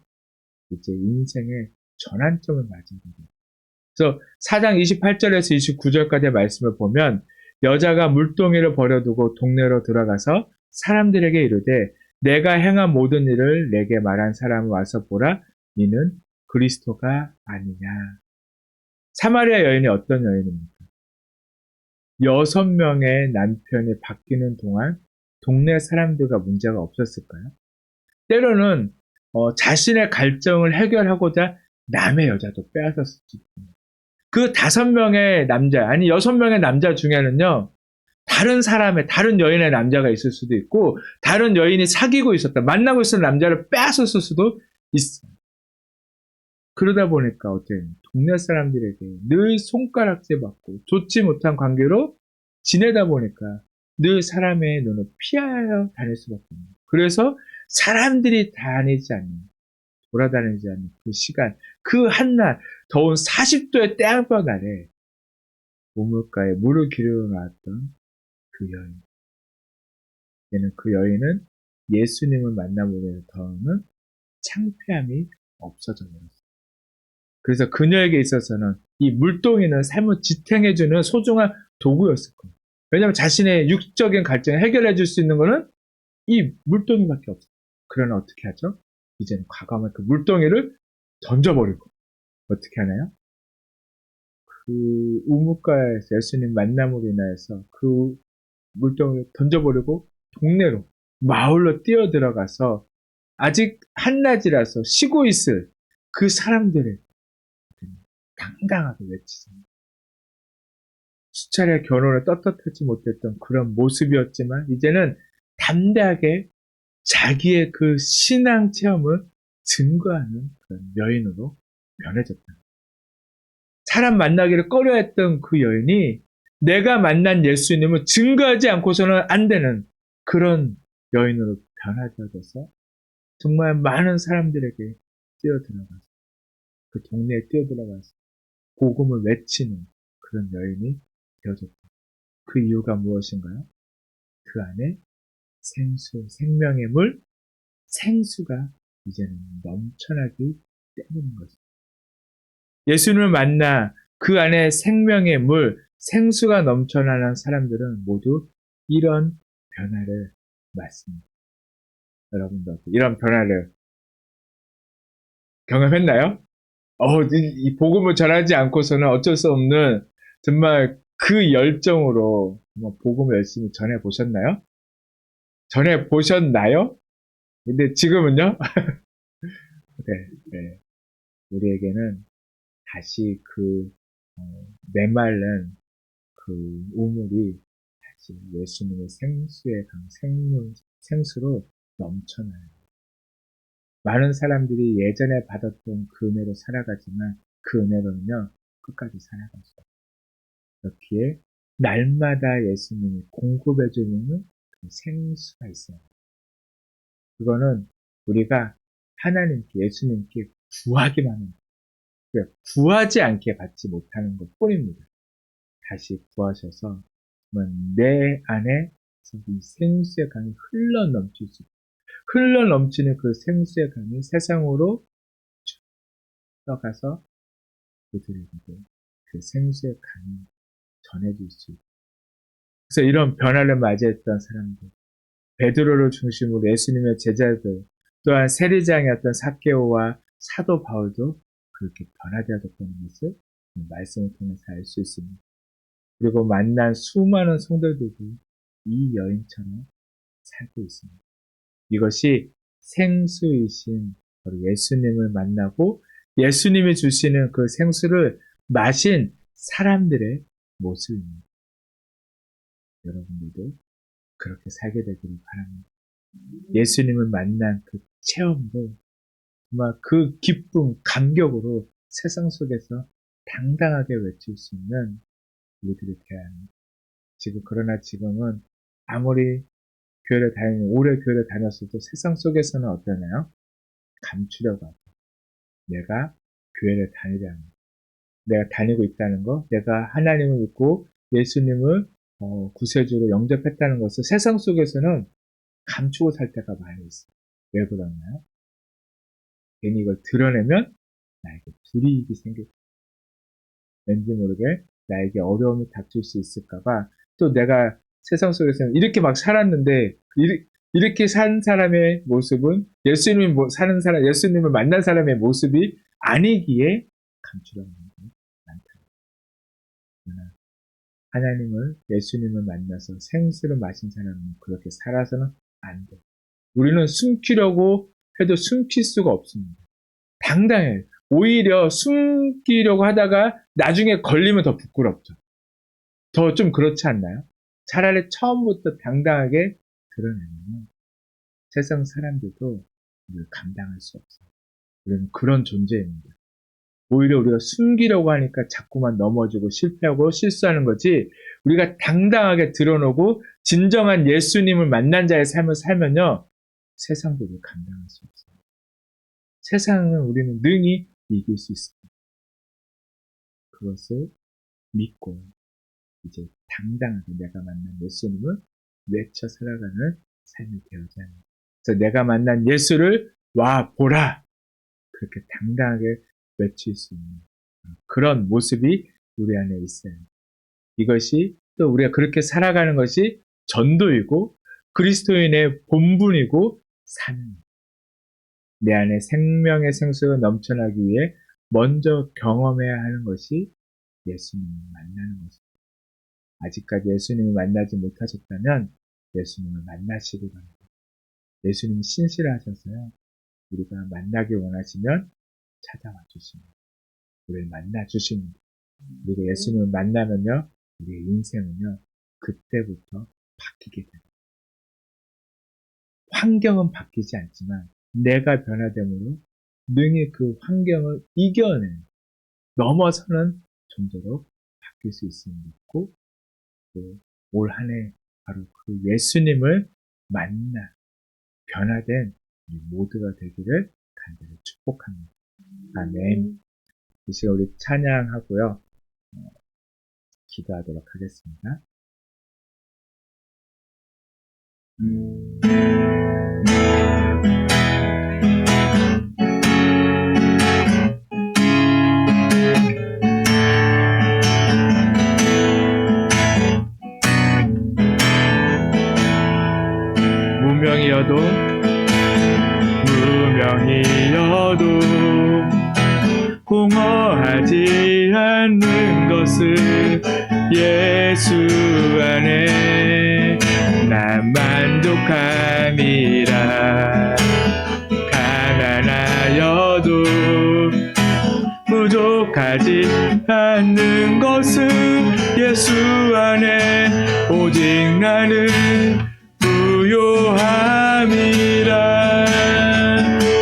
Speaker 1: 이제 인생의 전환점을 맞은 거예요. 그래서 4장 28절에서 29절까지의 말씀을 보면 여자가 물동이를 버려두고 동네로 들어가서 사람들에게 이르되 내가 행한 모든 일을 내게 말한 사람을 와서 보라. 이는 그리스도가 아니냐. 사마리아 여인이 어떤 여인입니까? 6명의 남편이 바뀌는 동안 동네 사람들과 문제가 없었을까요? 때로는 자신의 갈증을 해결하고자 남의 여자도 빼앗았을지. 그 5명의 남자, 아니 6명의 남자 중에는요, 다른 여인의 남자가 있을 수도 있고, 다른 여인이 사귀고 있었다, 만나고 있었던 남자를 빼앗았을 수도 있어요. 그러다 보니까 동네 사람들에게 늘 손가락질 받고 좋지 못한 관계로 지내다 보니까 늘 사람의 눈을 피하여 다닐 수밖에 없는 거예요. 그래서 사람들이 돌아다니지 않는 그 시간, 그 한낮, 더운 40도의 태양볕 아래 우물가에 물을 기르러 나왔던 그 여인. 그 여인은 예수님을 만나보려 더는 창피함이 없어져 버렸어요. 그래서 그녀에게 있어서는 이 물동이는 삶을 지탱해주는 소중한 도구였을 거예요. 왜냐하면 자신의 육적인 갈증을 해결해 줄 수 있는 것은 이 물동이밖에 없어요. 그러나 어떻게 하죠? 이제는 과감하게 그 물동이를 던져버리고 어떻게 하나요? 그 우물가에서 예수님 만남으로 인하여서 그 물동이를 던져버리고 동네로, 마을로 뛰어들어가서 아직 한낮이라서 쉬고 있을 그 사람들을 당당하게 외치습니다. 수차례 결혼을 떳떳하지 못했던 그런 모습이었지만 이제는 담대하게 자기의 그 신앙 체험을 증거하는 그런 여인으로 변해졌다. 사람 만나기를 꺼려했던 그 여인이 내가 만난 예수님을 증거하지 않고서는 안 되는 그런 여인으로 변화되어서 정말 많은 사람들에게 뛰어들어가서 그 동네에 뛰어들어가서 복음을 외치는 그런 여인이 되어졌다. 그 이유가 무엇인가요? 그 안에 생명의 물, 생수가 이제는 넘쳐나기 때문인 것입니다. 예수님을 만나 그 안에 생명의 물, 생수가 넘쳐나는 사람들은 모두 이런 변화를 맞습니다. 여러분도 이런 변화를 경험했나요? 이 복음을 전하지 않고서는 어쩔 수 없는 정말 그 열정으로 복음을 열심히 전해 보셨나요? 전해 보셨나요? 근데 지금은요? 네. 우리에게는 다시 메말른 그 우물이 다시 예수님의 생수로 넘쳐나요. 많은 사람들이 예전에 받았던 그 은혜로 살아가지만 그 은혜로는요, 끝까지 살아갈 수 없어요. 그렇기에 날마다 예수님이 공급해주는 그 생수가 있어요. 그거는 우리가 하나님께, 예수님께 구하기만 합니다. 구하지 않게 받지 못하는 것 뿐입니다. 다시 구하셔서 내 안에 이 생수의 강이 흘러 넘칠 수 있고, 흘러 넘치는 그 생수의 강이 세상으로 쭉 떠가서 그들에게도 그 생수의 강이 전해질 수 있고, 그래서 이런 변화를 맞이했던 사람들, 베드로를 중심으로 예수님의 제자들, 또한 세리장이었던 삭개오와 사도 바울도 그렇게 변화되었다는 것을 말씀을 통해서 알 수 있습니다. 그리고 만난 수많은 성도들도 이 여인처럼 살고 있습니다. 이것이 생수이신 예수님을 만나고 예수님이 주시는 그 생수를 마신 사람들의 모습입니다. 여러분들도 그렇게 살게 되기를 바랍니다. 예수님을 만난 그 체험으로 정말 그 기쁨, 감격으로 세상 속에서 당당하게 외칠 수 있는 우리들이 되어야 합니다. 그러나 지금은 아무리 오래 교회를 다녔어도 세상 속에서는 어떠나요? 감추려고 하죠. 내가 교회를 다니지 내가 다니고 있다는 거, 내가 하나님을 믿고 예수님을 구세주로 영접했다는 것을 세상 속에서는 감추고 살 때가 많이 있어요. 왜 그러나요? 괜히 이걸 드러내면 나에게 불이익이 생길 거예요. 왠지 모르게 나에게 어려움이 닥칠 수 있을까봐, 또 내가 세상 속에서는 이렇게 막 살았는데 이렇게 산 사람의 모습은 예수님을 만난 사람의 모습이 아니기에 감추려는 게 많다. 그러나 예수님을 만나서 생수를 마신 사람은 그렇게 살아서는 안 돼. 우리는 숨기려고 해도 숨길 수가 없습니다. 당당해. 오히려 숨기려고 하다가 나중에 걸리면 더 부끄럽죠. 더 좀 그렇지 않나요? 차라리 처음부터 당당하게 드러내면 세상 사람들도 우리를 감당할 수 없어요. 우리는 그런 존재입니다. 오히려 우리가 숨기려고 하니까 자꾸만 넘어지고 실패하고 실수하는 거지, 우리가 당당하게 드러내고 진정한 예수님을 만난 자의 삶을 살면요, 세상도 우리를 감당할 수 없어요. 세상은 우리는 능히 이길 수 있습니다. 그것을 믿고 이제 당당하게 내가 만난 예수님을 외쳐 살아가는 삶이 되어야 합니다. 그래서 내가 만난 예수를 와 보라, 그렇게 당당하게 외칠 수 있는 그런 모습이 우리 안에 있어요. 이것이 또 우리가 그렇게 살아가는 것이 전도이고 그리스도인의 본분이고 사명입니다. 내 안에 생명의 생수가 넘쳐나기 위해 먼저 경험해야 하는 것이 예수님을 만나는 것입니다. 아직까지 예수님을 만나지 못하셨다면 예수님을 만나시기 바랍니다. 예수님이 신실하셔서요, 우리가 만나기 원하시면 찾아와 주십니다. 우리를 만나 주십니다. 그리고 예수님을 만나면요, 우리의 인생은요, 그때부터 바뀌게 됩니다. 환경은 바뀌지 않지만 내가 변화됨으로 능히 그 환경을 이겨내는, 넘어서는 존재로 바뀔 수 있음을 믿고, 올 한 해 바로 그 예수님을 만나 변화된 우리 모두가 되기를 간절히 축복합니다. 아멘. 이 시간 우리 찬양하고요, 기도하도록 하겠습니다. 무명이어도 공허하지 않는 것을 예수 안에 난 만족함이라. 가난하여도 부족하지 않는 것을 예수 안에 오직 나는 부요함이라.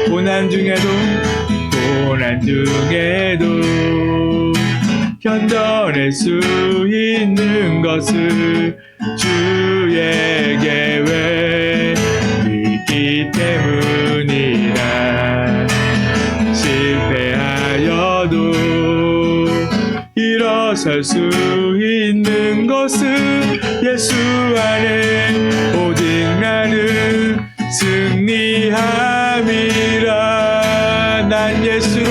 Speaker 1: 고난 중에도 견뎌낼 수 있는 것을 주의 계획 있기 때문이라. 실패하여도 설 수 있는 것은 예수 안에 오직 나는 승리함이라. 난 예수로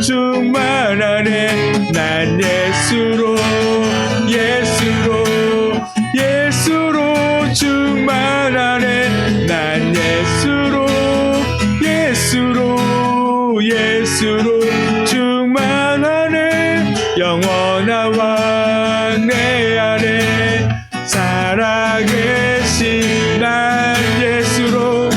Speaker 1: 충만하네. 난 예수로 충만하네. 난 예수로 충만하네. 영원한 왕 내 안에 살아계신 난 예수로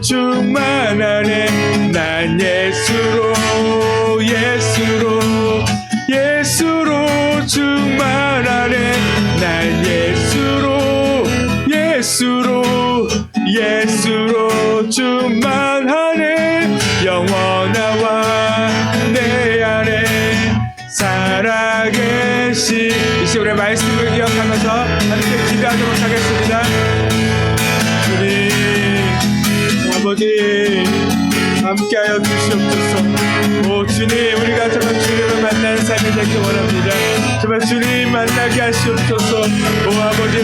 Speaker 1: 충만하네. 난 예수로 충만하네. 난 예수로 충만하네. 영원한 왕 내 안에 살아계신. 이 시간에 말씀을 기억하면서 함께 기도하도록 하겠습니다. 주님 아버지 함께하여 주시옵소서. 오 주님, 우리가 정말 주님을 만나는 삶이 되기 원합니다. 정말 주님 만나게 하시옵소서. 오 아버지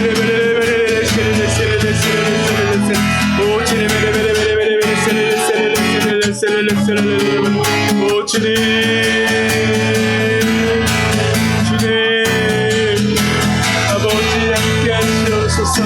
Speaker 1: 오 주님 오 주님 아버지 함께 하시옵소서.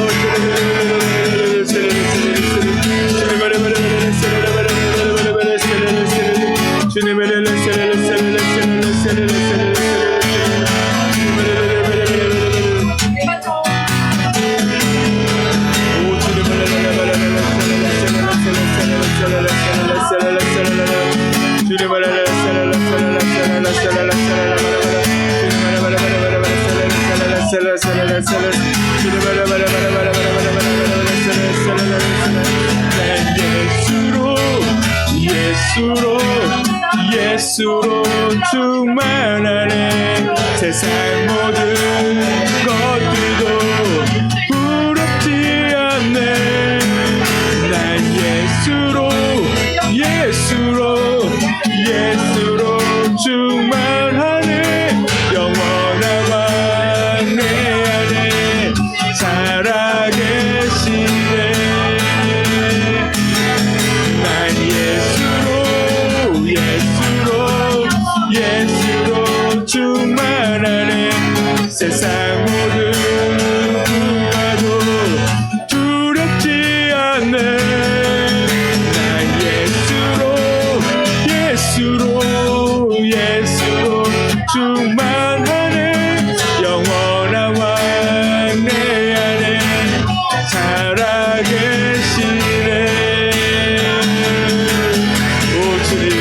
Speaker 1: 예수로 충만하네. 세상 모든 것들도 부럽지 않네. 난 예수로 충만하네. 영원한 왕 내 안에 살아계시네. 난 예수로 충만하네. 세상 모든 불과도 두렵지 않네. 난 예수로 충만하네. 영원한 왕 내 안에 살아계시네. 오 주님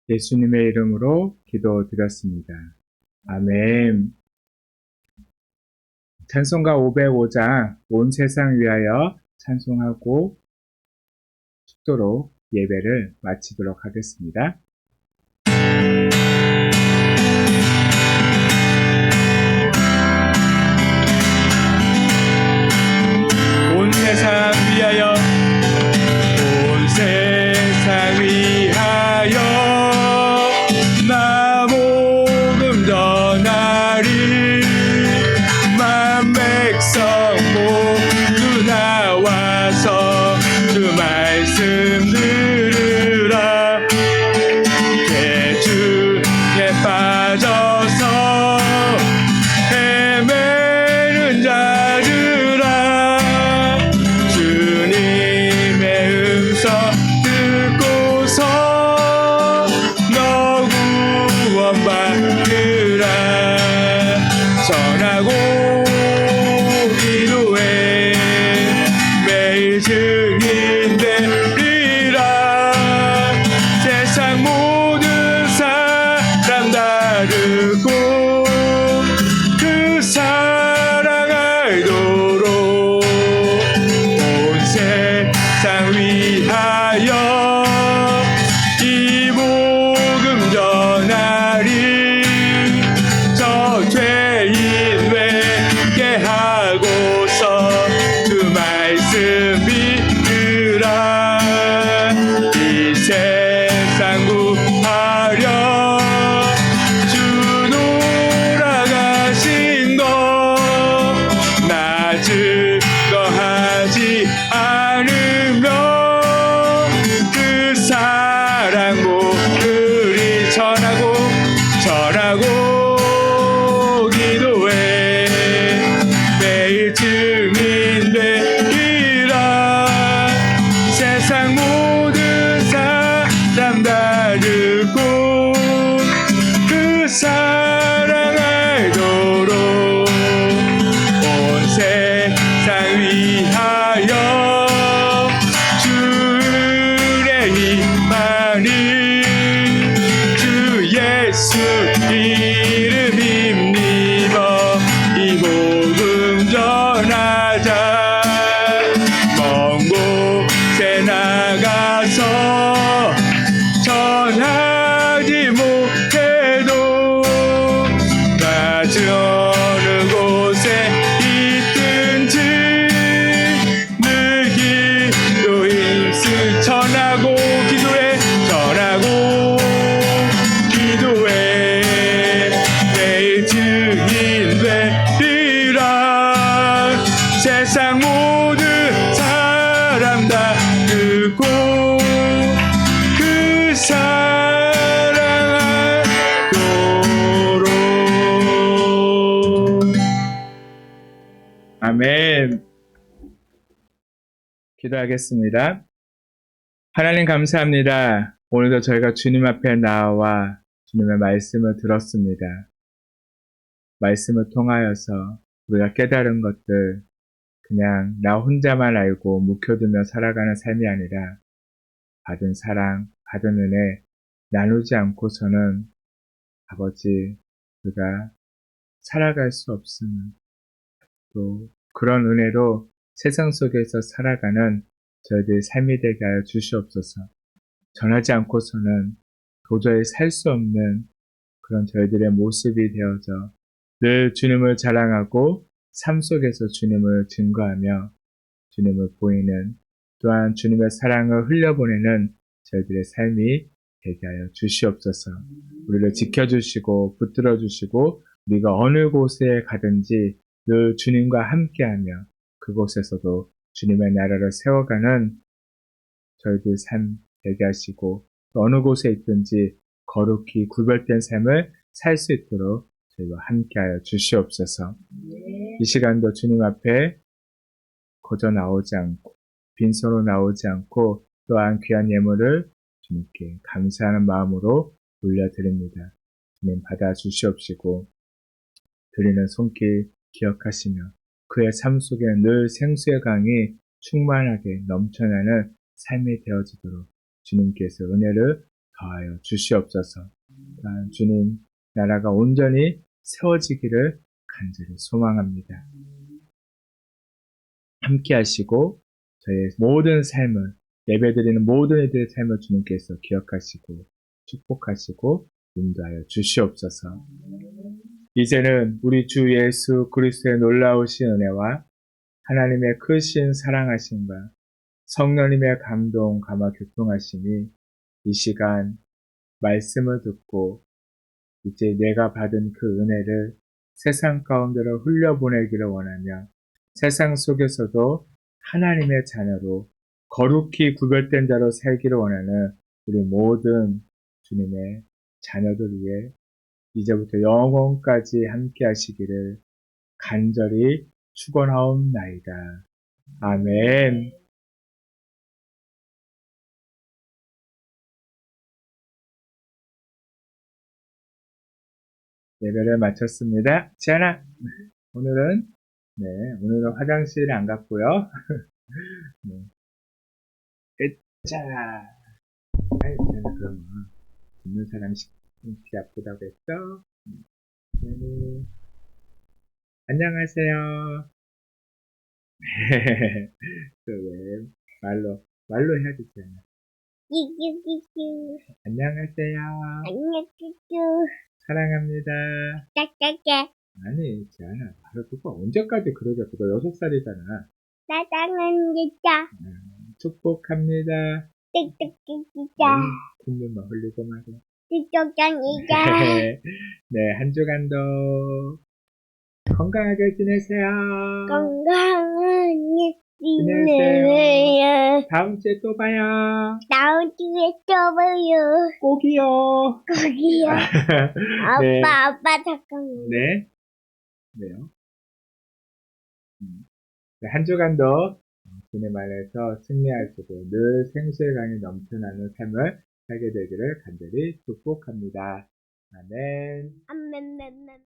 Speaker 1: 예수님의 이름으로 기도드렸습니다. 아멘. 찬송가 505장 온 세상 위하여 찬송하고 축도로 예배를 마치도록 하겠습니다. 사랑 알도록 온 세상 위하여 주의 힘만이 주 예수 이름 힘입어 이 복음 전하자. 먼 곳에 나가서 전하지 못해도 낮은 어느 곳에 있든지 늘 기도 힘쓰 전하고 기도해 전하고 기도해 매일 증인 되리라. 세상 모든 사람 다 듣고 그 사랑하도록. 아멘. 기도하겠습니다. 하나님 감사합니다. 오늘도 저희가 주님 앞에 나와 주님의 말씀을 들었습니다. 말씀을 통하여서 우리가 깨달은 것들 그냥 나 혼자만 알고 묵혀두며 살아가는 삶이 아니라 받은 사랑, 받은 은혜 나누지 않고서는 아버지 우리가 살아갈 수 없음을, 또 그런 은혜로 세상 속에서 살아가는 저희들의 삶이 되게 하여 주시옵소서. 전하지 않고서는 도저히 살 수 없는 그런 저희들의 모습이 되어져 늘 주님을 자랑하고 삶 속에서 주님을 증거하며 주님을 보이는, 또한 주님의 사랑을 흘려보내는 저희들의 삶이 되게 하여 주시옵소서. 우리를 지켜주시고 붙들어주시고 우리가 어느 곳에 가든지 늘 주님과 함께하며 그곳에서도 주님의 나라를 세워가는 저희들 삶 되게 하시고, 또 어느 곳에 있든지 거룩히 구별된 삶을 살 수 있도록 저희와 함께하여 주시옵소서. 이 시간도 주님 앞에 거저 나오지 않고 빈손으로 나오지 않고 또한 귀한 예물을 주님께 감사하는 마음으로 올려드립니다. 주님 받아 주시옵시고 드리는 손길 기억하시며 그의 삶 속에 늘 생수의 강이 충만하게 넘쳐나는 삶이 되어지도록 주님께서 은혜를 더하여 주시옵소서. 또한 주님 나라가 온전히 세워지기를 간절히 소망합니다. 함께 하시고 저희의 모든 삶을, 예배드리는 모든 이들의 삶을 주님께서 기억하시고 축복하시고 인도하여 주시옵소서. 이제는 우리 주 예수 그리스도의 놀라우신 은혜와 하나님의 크신 사랑하심과 성령님의 감동, 감화, 교통하심이 이 시간 말씀을 듣고 이제 내가 받은 그 은혜를 세상 가운데로 흘려보내기를 원하며 세상 속에서도 하나님의 자녀로 거룩히 구별된 자로 살기를 원하는 우리 모든 주님의 자녀들 위해 이제부터 영원까지 함께 하시기를 간절히 축원하옵나이다. 아멘. 예배를 마쳤습니다. 지안아, 오늘은 화장실 안 갔고요. 네. 자, 지안아 그러면 듣는 사람이 귀 아프다고 했죠? 네. 안녕하세요. 왜 말로 해야 되잖아. 안녕하세요.
Speaker 2: 안녕하세요.
Speaker 1: 사랑합니다.
Speaker 2: 짜짜짜.
Speaker 1: 아니, 지안아, 바로 그거 언제까지 그러겠어? 너 6살이잖아.
Speaker 2: 사랑합니다.
Speaker 1: 축복합니다.
Speaker 2: 뚝뚝뚝뚝.
Speaker 1: 국물만 흘리고 말이야.
Speaker 2: 뚝뚝뚝이다.
Speaker 1: 네, 한 주간도 건강하게 지내세요.
Speaker 2: 건강한 지내세요.
Speaker 1: 다음 주에 또 봐요.
Speaker 2: 다음 주에 또 봐요.
Speaker 1: 꼭이요.
Speaker 2: 거기요.
Speaker 1: 네.
Speaker 2: 아빠 잠깐만.
Speaker 1: 네. 네요. 네, 한 주간도 주님 안에서 승리하시고 늘 생수의 강이 넘쳐나는 삶을 살게 되기를 간절히 축복합니다. 아멘.
Speaker 2: 아멘멘멘.